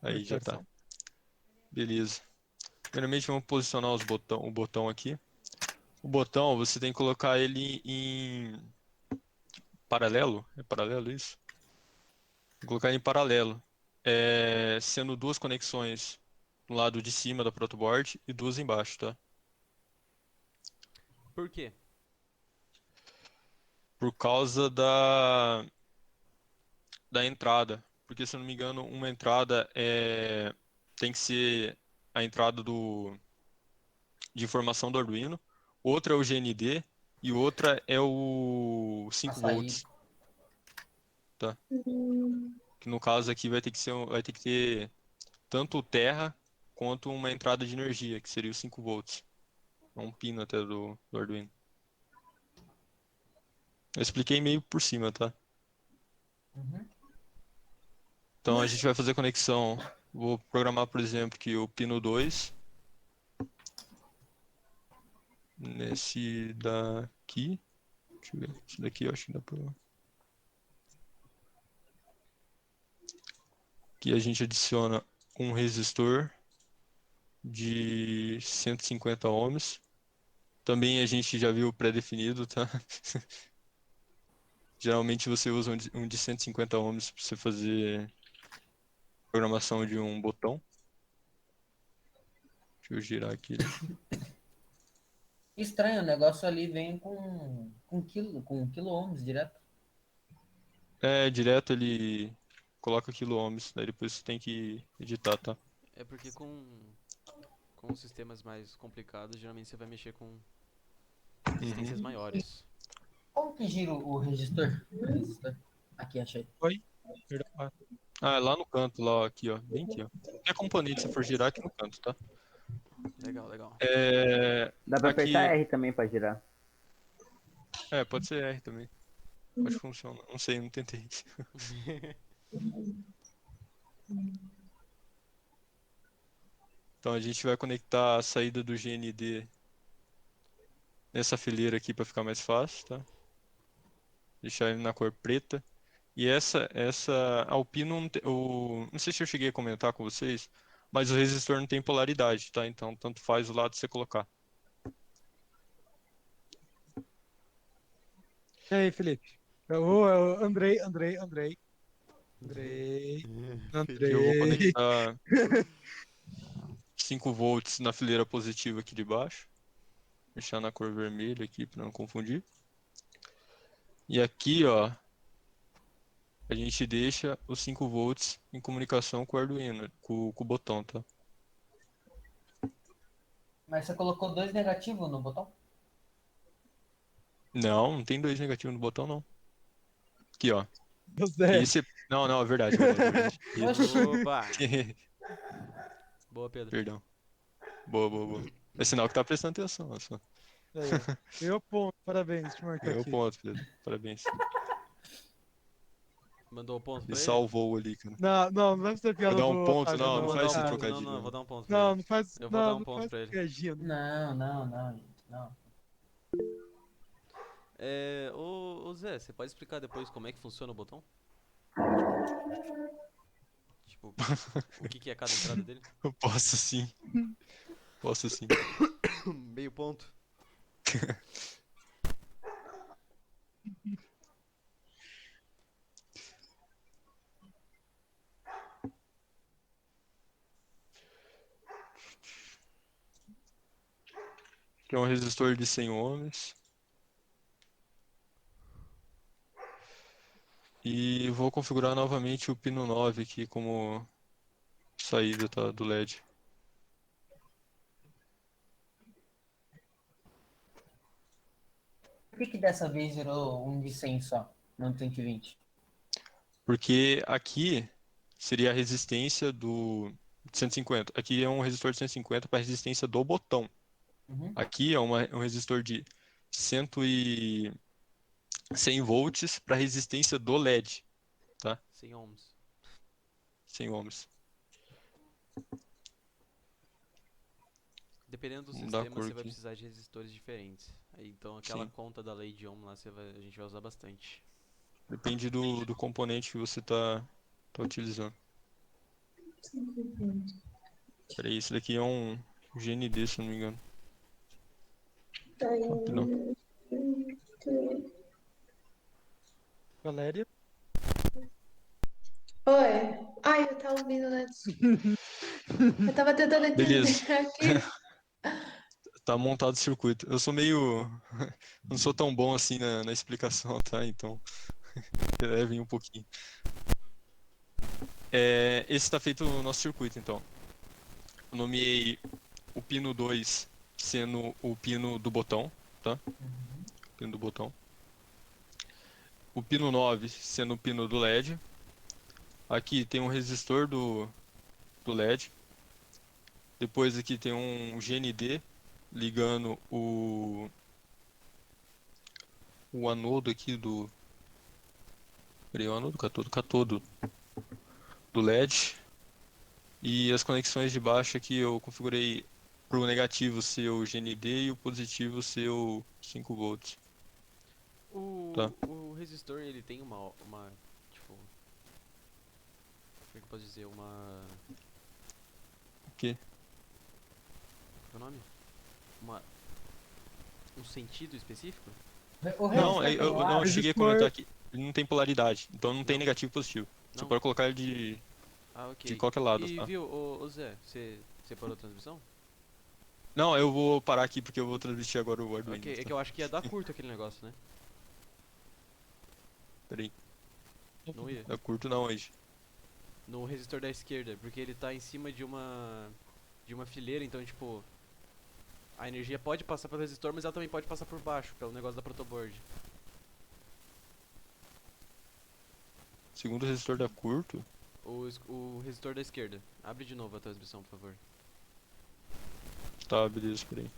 Aí já tá. Beleza. Primeiramente, vamos posicionar o botão aqui. O botão, você tem que colocar ele em paralelo. É paralelo isso? Vou colocar em paralelo. Sendo 2 conexões no lado de cima da protoboard e 2 embaixo, tá? Por quê? Por causa da entrada. Porque, se eu não me engano, uma entrada tem que ser a entrada de informação do Arduino, outra é o GND e outra é o 5 Açaí. volts, tá? Que no caso aqui vai ter que ter tanto terra quanto uma entrada de energia, que seria o 5 volts. É um pino até do Arduino. Eu expliquei meio por cima, tá? Uhum. Então a gente vai fazer conexão. Vou programar, por exemplo, que o pino 2 nesse daqui. Deixa eu ver. Esse daqui eu acho que dá pra. que a gente adiciona um resistor de 150 ohms. Também a gente já viu pré-definido, tá? Geralmente você usa um de 150 ohms para você fazer programação de um botão. Deixa eu girar aqui. Estranho, o negócio ali vem com quilo ohms direto. É, direto ele coloca quilo ohms, daí depois você tem que editar, tá? É porque com sistemas mais complicados, geralmente você vai mexer com resistências maiores. Como que gira o resistor? Aqui, achei. Oi? Perdão. Ah, é lá no canto, lá, aqui, ó. Bem aqui, ó. Qualquer componente você for girar aqui no canto, tá? Legal, legal. Dá pra apertar Aqui. R também pra girar. Pode ser R também. Acho que funciona. Não sei, não tentei. Então a gente vai conectar a saída do GND nessa fileira aqui para ficar mais fácil, tá? Deixar ele na cor preta. E o pino, não sei se eu cheguei a comentar com vocês, mas o resistor não tem polaridade, tá? Então tanto faz o lado que você colocar. E aí, Felipe? Eu, Andrei. Que eu vou conectar 5 volts na fileira positiva aqui de baixo. Deixar na cor vermelha aqui para não confundir. E aqui, ó, a gente deixa os 5 volts em comunicação com o Arduino, com o botão, tá? Mas você colocou 2 negativos no botão? Não tem 2 negativos no botão, não. Aqui, ó. José, Não, é verdade, é verdade, é verdade. Oxi. Opa! Boa, Pedro. Perdão. Boa. É sinal que tá prestando atenção, ó, só. aí, ó. Ganhou ponto, parabéns, deixa eu marcar Ganhou aqui. ponto, Pedro. Parabéns. Mandou o ponto Ele pra ele? salvou ali, cara. Não vai fazer Vou piada dar um do ponto? Otávio, Não, Vou não mandar faz um esse ponto. trocadilho, Não, não. vou dar um ponto pra ele. Não faz, Eu vou dar um não ponto faz pra ele. piadinha. Não, gente, não. Ô Zé, você pode explicar depois como é que funciona o botão? Tipo, o que é cada entrada dele? Eu posso sim. Posso sim. Meio ponto. Aqui é um resistor de 100 ohms. E vou configurar novamente o pino 9 aqui como saída, tá, do LED. Por que dessa vez virou um de 100 só, não 120? Porque aqui seria a resistência do 150. Aqui é um resistor de 150 para a resistência do botão. Uhum. Aqui é um resistor de 100 volts para resistência do LED, tá? 100 ohms. 100 ohms. Dependendo do Vamos dar a sistema, cor você vai aqui. precisar de resistores diferentes. Aí, então aquela Sim. conta da lei de ohm lá, a gente vai usar bastante. Depende do componente que você tá utilizando. Peraí, esse daqui é um GND, se eu não me engano. Não. Valéria? Oi. Ai, eu tava ouvindo, né? Eu tava tentando entender Beleza. aqui. Tá montado o circuito. Eu sou meio. Não sou tão bom assim na explicação, tá? Então, levem um pouquinho. Esse tá feito o nosso circuito, então. Eu nomeei o pino 2 sendo o pino do botão, tá? Pino do botão. O pino 9 sendo o pino do LED. Aqui tem um resistor do LED. Depois aqui tem um GND ligando o anodo aqui do... Peraí, o anodo, catodo do LED. E as conexões de baixo aqui eu configurei para o negativo ser o GND e o positivo ser o 5 volts. Tá. O resistor, ele tem tipo... Como é que eu posso dizer? O quê? Qual é o nome? Um sentido específico? O Não, resistor tem eu lado? cheguei a comentar aqui. Ele não tem polaridade, então não tem Não? negativo e positivo. Você Não? pode colocar ele de Ah, ok. qualquer lado, E tá? viu, ô Zé, você parou a transmissão? Não, eu vou parar aqui porque eu vou transmitir agora o Arduino, Ok, é que tá? eu acho que ia dar curto aquele negócio, né? Peraí. Não ia? É curto não hoje. No resistor da esquerda, porque ele tá em cima de uma fileira, então tipo, a energia pode passar pelo resistor, mas ela também pode passar por baixo, pelo negócio da protoboard. Segundo o resistor da curto. O resistor da esquerda. Abre de novo a transmissão, por favor. Tá, beleza, peraí.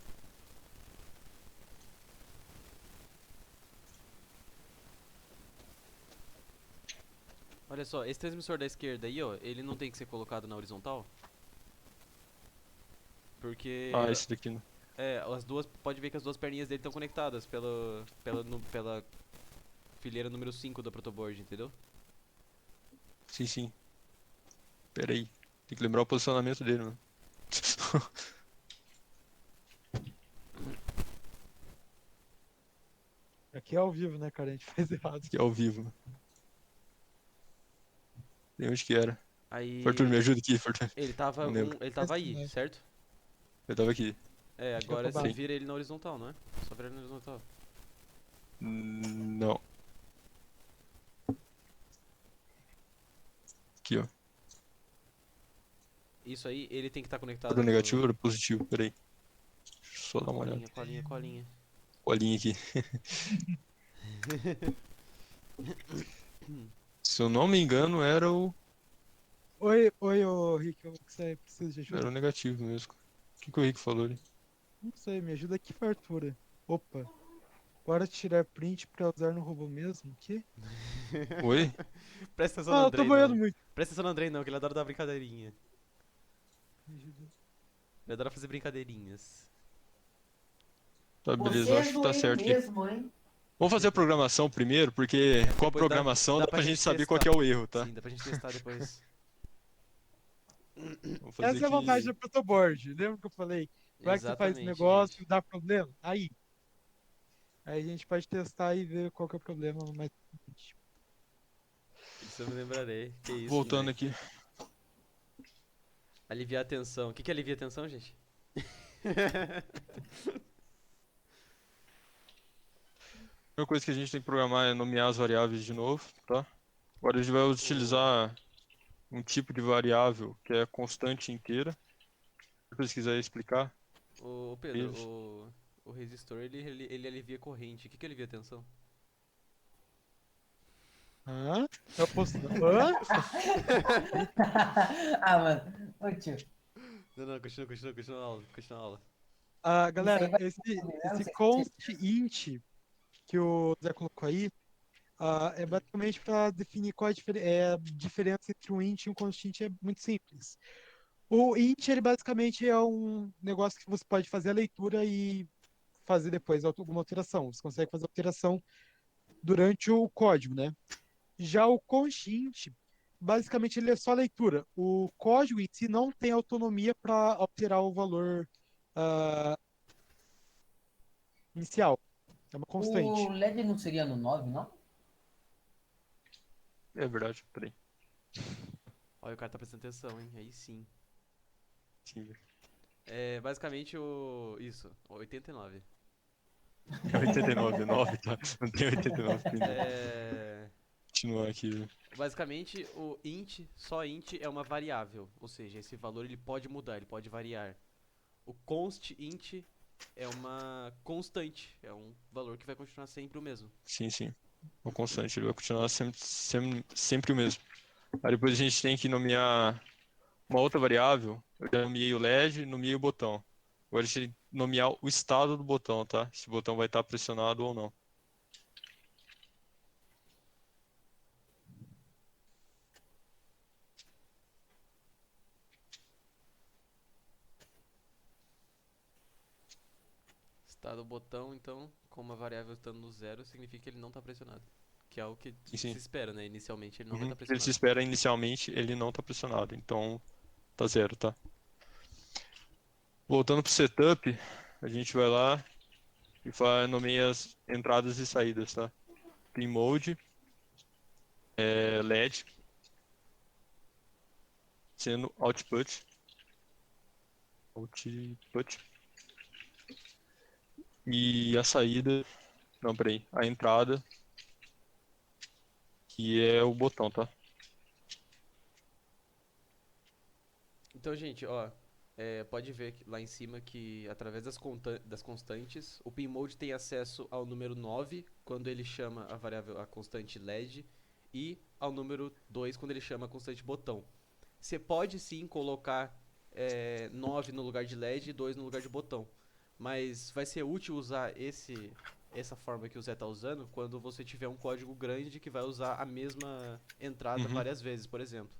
Olha só, esse transmissor da esquerda aí, ó, ele não tem que ser colocado na horizontal? Porque Ah, esse daqui não. as duas, pode ver que as duas perninhas dele estão conectadas pela fileira número 5 da protoboard, entendeu? Sim, sim. Peraí. Tem que lembrar o posicionamento dele, mano. Aqui é ao vivo, né, cara? A gente faz errado. Que é ao vivo, mano. Nem onde que era. Fortuna, me Aí ajuda aqui, Fortuna. ele tava Não lembro. ele tava aí, Esse, né? certo? Eu tava aqui. É, que é o agora você cobaia. vira ele na horizontal, não é? Só vira ele na horizontal. Não. Aqui, ó. Isso aí, ele tem que estar conectado Era no... negativo ou era positivo? Peraí. Deixa eu só dar uma olhada. Colinha. Colinha aqui. Se eu não me engano, era Oi, ô Rick, você precisa de ajuda? o negativo mesmo. O que o Rick falou ali? Não sei, me ajuda aqui, fartura. Opa, bora tirar print pra usar no robô mesmo? O quê? Oi? Presta atenção no Ah, eu tô Andrei, boiando não. muito. Presta atenção no Andrei, não, que ele adora dar brincadeirinha. Me ajuda. Ele adora fazer brincadeirinhas. Tá, beleza, Você eu é acho que tá zoeiro certo aqui. mesmo, hein? Vamos fazer a programação primeiro, porque com a Depois programação dá dá pra pra gente gente saber qual que testar. é o erro, tá? Sim, dá pra gente testar depois. Vamos fazer Essa é a vantagem aqui. da protoboard. Lembra que eu falei? Vai que você faz Exatamente, negócio gente. e dá problema? Aí a gente pode testar e ver qual que é o problema mais. Isso eu me lembrarei. Que isso, Voltando moleque. aqui. Aliviar a tensão. O que que alivia a tensão, gente? A primeira coisa que a gente tem que programar é nomear as variáveis de novo, tá? Agora a gente vai O, utilizar um tipo de variável que é constante inteira. Se você quiser explicar o Pedro, eles. o resistor, ele alivia corrente. O que que alivia a tensão? Hã? Eu posso. Hã? Ah, mano. Ô, tio. Não, continua a aula, continua a aula. Ah, Isso aí galera, vai esse, responder mesmo? esse Vocês têm const certeza? int que o Zé colocou aí é basicamente para definir qual a diferença entre um int e um constante. É muito simples. O int, ele basicamente é um negócio que você pode fazer a leitura e fazer depois alguma alteração. Você consegue fazer alteração durante o código, né? Já o constint, basicamente, ele é só leitura. O código em si não tem autonomia para alterar o valor ah, inicial. É uma O constante. LED não seria no 9, não? É verdade, peraí. Olha, o cara tá prestando atenção, hein? Aí sim. Sim. É basicamente Isso, 89. É 89, 9, tá? Não tem 89 ainda. É. Continuar aqui. Basicamente, o int, só int é uma variável. Ou seja, esse valor ele pode mudar, ele pode variar. O const int é uma constante. É um valor que vai continuar sempre o mesmo. Sim, sim. O constante, ele vai continuar sempre o mesmo. Aí depois a gente tem que nomear uma outra variável. Eu já nomeei o LED, nomeei o botão. Agora a gente tem que nomear o estado do botão, tá? Se o botão vai estar pressionado ou não. Estado do botão, então, com uma variável estando no zero, significa que ele não está pressionado. Que é o que Sim, se sim. espera, né? Inicialmente ele não vai Uhum. estar Ele se pressionado. espera inicialmente, ele não tá pressionado, então tá zero, tá? Voltando pro setup, a gente vai lá e nomeia as entradas e saídas, tá? Pin mode, LED, sendo output, e a saída, não, peraí, a entrada, que é o botão, tá? Então, gente, ó, pode ver lá em cima que através das constantes, o pinmode tem acesso ao número 9 quando ele chama a variável, a constante LED, e ao número 2 quando ele chama a constante botão. Você pode sim colocar 9 no lugar de LED e 2 no lugar de botão, mas vai ser útil usar essa forma que o Zé está usando quando você tiver um código grande que vai usar a mesma entrada Uhum. várias vezes, por exemplo.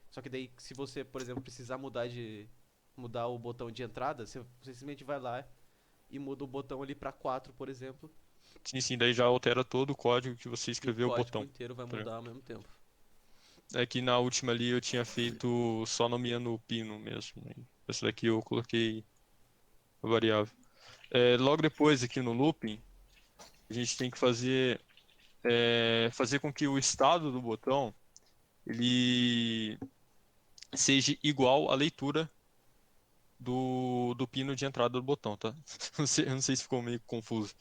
Só que daí, se você, por exemplo, precisar mudar o botão de entrada, você simplesmente vai lá e muda o botão ali para 4, por exemplo, Sim, sim, daí já altera todo o código que você e o escreveu o código botão. inteiro vai Tá ligado? mudar ao mesmo tempo. É que na última ali eu tinha feito só nomeando o pino mesmo, né? Essa daqui eu coloquei a variável. Logo depois aqui no looping, a gente tem que fazer com que o estado do botão ele seja igual à leitura do pino de entrada do botão, tá? Eu não sei se ficou meio confuso.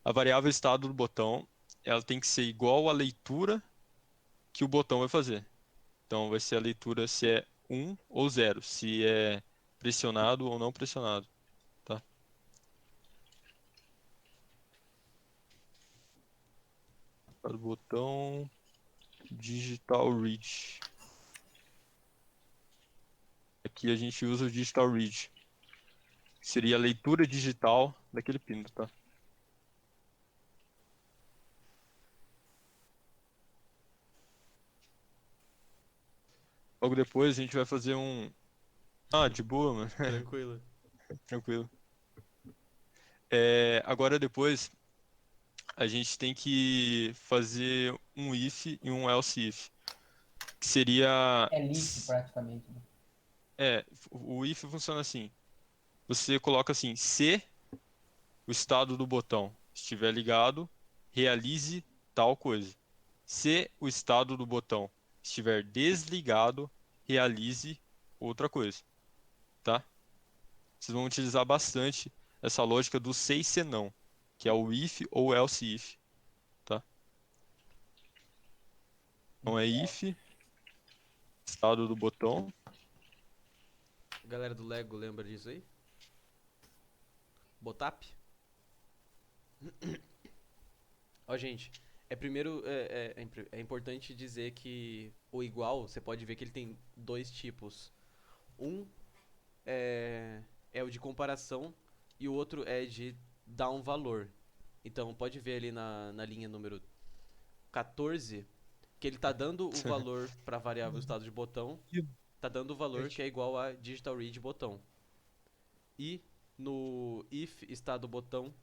A variável estado do botão, ela tem que ser igual à leitura que o botão vai fazer. Então vai ser a leitura se é 1 ou 0, se é pressionado ou não pressionado, tá? Para o botão Digital Read. Aqui a gente usa o Digital Read, que seria a leitura digital daquele pino, tá? Logo depois a gente vai fazer um... Ah, de boa, mano. Tranquilo. Tranquilo. Agora depois a gente tem que fazer um if e um else if, que seria... É lixo praticamente, né? O if funciona assim. Você coloca assim, se o estado do botão estiver ligado, realize tal coisa. Se o estado do botão estiver desligado, realize outra coisa, tá? Vocês vão utilizar bastante essa lógica do se e se não, que é o if ou else if, tá? Então é if, estado do botão. Galera do Lego, lembra disso aí? Botap? Ó, gente, é importante dizer que o igual, você pode ver que ele tem dois tipos. Um é o de comparação e o outro é de dar um valor. Então, pode ver ali na linha número 14 que ele tá dando o valor para a variável estado de botão, tá dando o valor que é igual a digital read botão. E no if estado botão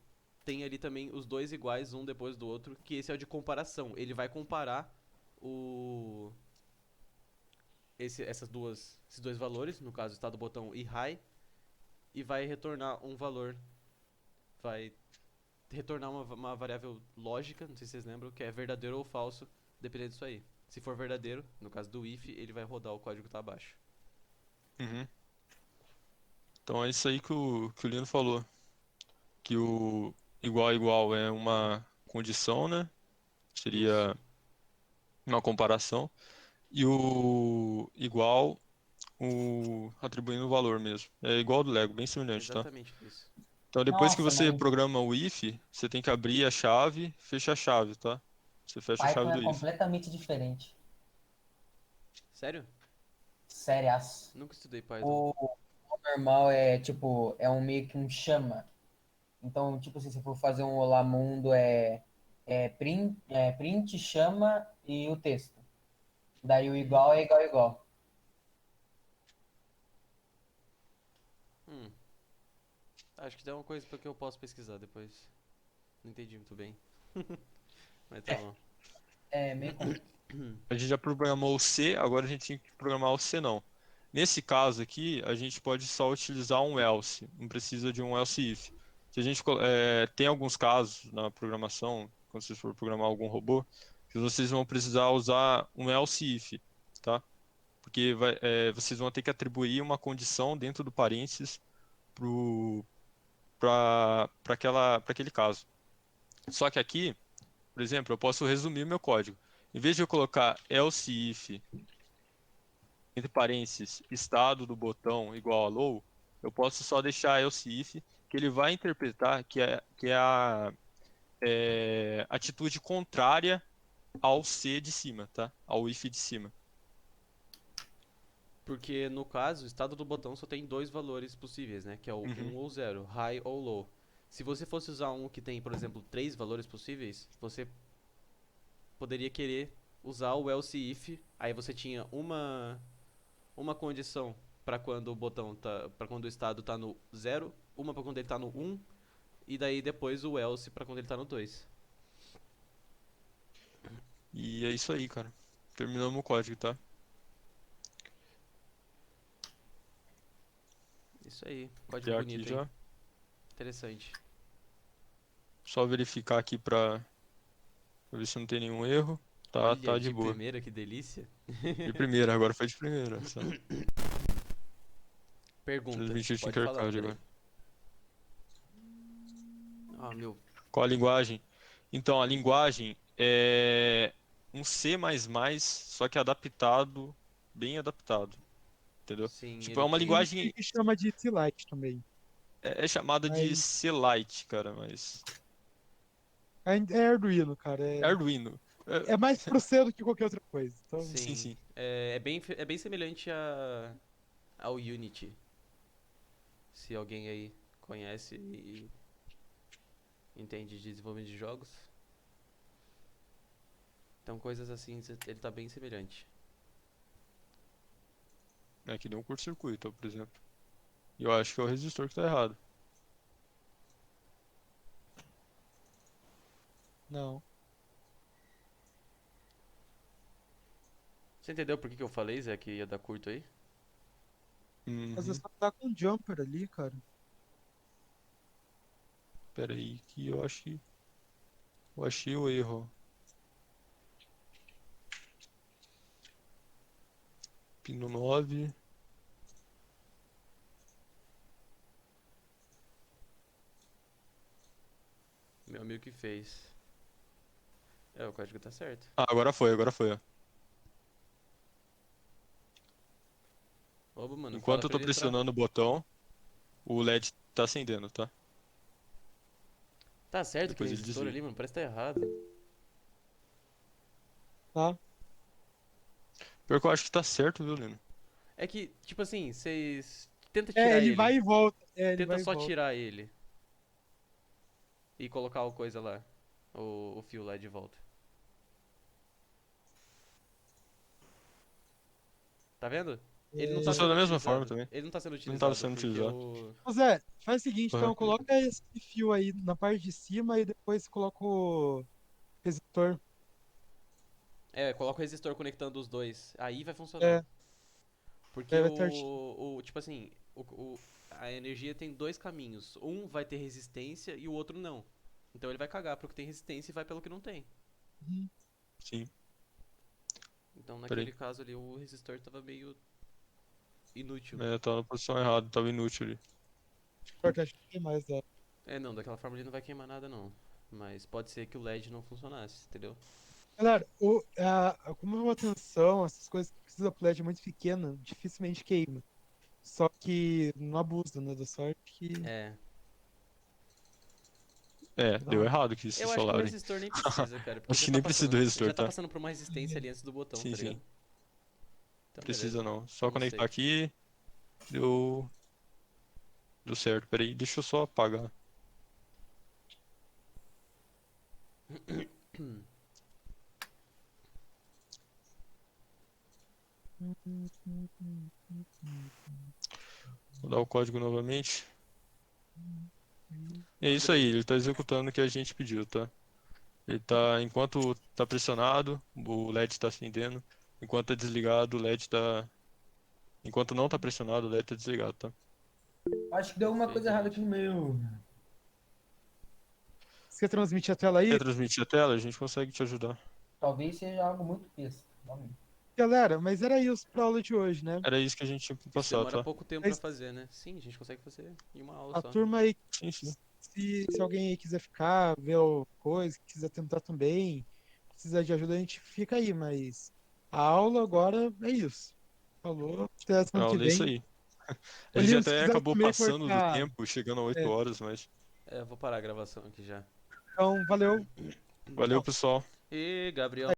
tem ali também os dois iguais, um depois do outro, que esse é o de comparação. Ele vai comparar o esses dois valores, no caso estado botão e high, e vai retornar um valor, vai retornar uma variável lógica, não sei se vocês lembram, que é verdadeiro ou falso, dependendo disso aí. Se for verdadeiro, no caso do if, ele vai rodar o código que tá abaixo. Uhum. Então é isso aí que o Lino falou, que o igual a igual é uma condição, né? Isso. Seria uma comparação. E o igual, atribuindo o valor mesmo. É igual ao do Lego, bem semelhante, tá? Exatamente isso. Então depois que Nossa, você mas programa o if, você tem que abrir a chave, fechar a chave, tá? Você fecha a Python chave é do if. completamente diferente. Sério? Sérias. Nunca estudei Python. O normal é tipo, é um meio que um chama. Então, tipo, se você for fazer um Olá Mundo, print, chama e o texto. Daí o igual é igual, igual. Hum, acho que dá uma coisa que eu posso pesquisar depois. Não entendi muito bem. Mas tá bom. É meio A gente já programou o C, agora a gente tem que programar o C não. Nesse caso aqui, a gente pode só utilizar um else, não precisa de um else if. Se a gente tem alguns casos na programação, quando vocês for programar algum robô, que vocês vão precisar usar um else if, tá? Porque vocês vão ter que atribuir uma condição dentro do parênteses para aquele caso. Só que aqui, por exemplo, eu posso resumir meu código. Em vez de eu colocar else if entre parênteses, estado do botão igual a low, eu posso só deixar else if, que ele vai interpretar que é a atitude contrária ao C de cima, tá? Ao if de cima. Porque no caso, o estado do botão só tem dois valores possíveis, né? Que é o Uhum. 1 ou 0, high ou low. Se você fosse usar um que tem, por exemplo, três valores possíveis, você poderia querer usar o else if, aí você tinha uma condição para quando o botão tá, para quando o estado tá no 0, uma para quando ele tá no 1 e daí depois o else para quando ele tá no 2. E é isso aí, cara. Terminamos o código, tá? Isso aí, código Já aqui bonito, hein? já. Interessante. Só verificar aqui pra ver se não tem nenhum erro. Tá, Olha, tá de de boa. primeira, que delícia. De primeira, agora foi de primeira. Só. Pergunta, Transmitir pode falar, Tinkercad peraí. agora. Ah, meu. Qual a linguagem? Então, a linguagem é um C++, só que adaptado, bem adaptado, entendeu? Sim, Tipo, é ele uma Tem tem. linguagem, que chama de C-Lite também. é chamada de Aí, C-Lite, cara, mas é Arduino, cara. é Arduino. É mais pro C do que qualquer outra coisa. Então, Sim, Sim. sim. É bem semelhante ao Unity. Se alguém aí conhece e entende de desenvolvimento de jogos. Então, coisas assim, ele tá bem semelhante. É que deu um curto-circuito, por exemplo. E eu acho que é o resistor que tá errado. não. Você entendeu por que eu falei, Zé, que ia dar curto aí? Às vezes Uhum. só tá com jumper ali, cara. Pera aí, que eu achei o erro, ó. Pino 9. Meu amigo que fez. É, o código tá certo. Ah, agora foi, ó. Oba, mano, fala Enquanto eu pra tô ele entrar. pressionando o botão, o LED tá acendendo, tá? Tá certo aquele Depois ele resistor desliga. ali, mano, parece que tá errado. Tá? Pior que eu acho que tá certo, viu, Lino? É que, tipo assim, vocês. Tenta É, tirar ele ele. vai e volta. É, ele Tenta vai e só volta. tirar ele. E colocar o coisa lá. O fio lá de volta. Tá vendo? Ele não tá Funciona sendo da mesma forma utilizado. também. Ele não tá sendo Não tava utilizado sendo porque utilizado. o. Ô Zé, faz o seguinte, Uhum. então, coloca esse fio aí na parte de cima e depois coloca o resistor. É, coloca o resistor conectando os dois. Aí vai funcionar. É, Porque vai certinho. tipo assim, a energia tem dois caminhos. Um vai ter resistência e o outro não. Então ele vai cagar pro que tem resistência e vai pelo que não tem. Uhum. Sim. Então Peraí. naquele caso ali o resistor tava meio inútil. É, tava na posição errada, tava inútil ali. Importante, não tem mais, ó. É, não, daquela forma ele não vai queimar nada não. Mas pode ser que o LED não funcionasse, entendeu? Galera, como é uma tensão, essas coisas que precisa pro LED muito pequena, dificilmente queima. Só que não abusa, né? Da sorte que. É. Deu errado aqui esse Eu acho que o solar, hein? resistor nem precisa, cara, porque Acho que nem precisa do resistor, já tá tá? passando por uma resistência ali antes do botão, Sim, tá ligado? sim. Então Precisa beleza. não. Só Não conectar sei. aqui. Deu. Deu certo. Peraí, deixa eu só apagar. Vou dar o código novamente. É isso aí, ele tá executando o que a gente pediu, tá? Ele tá, enquanto tá pressionado, o LED tá acendendo. Enquanto tá desligado, o LED tá. Enquanto não tá pressionado, o LED tá desligado, tá? Acho que deu alguma coisa errada aqui no meu. Você quer transmitir a tela aí? Quer transmitir a tela? A gente consegue te ajudar. Talvez seja algo muito besta. Realmente. Galera, mas era isso pra aula de hoje, né? Era isso que a gente tinha que Isso passar, demora tá? pouco tempo Mas- pra fazer, né? Sim, a gente consegue fazer em uma aula A só. turma aí, Sim, sim. se alguém aí quiser ficar, ver o coisa, quiser tentar também, precisar de ajuda, a gente fica aí, mas a aula agora é isso. Falou, até a A semana que aula é isso vem. aí. A Ô, gente Lino, se até quiser acabou também passando do cortar. tempo, chegando a 8 É. horas, mas. É, eu vou parar a gravação aqui já. Então, valeu. Valeu, pessoal. E Gabriel.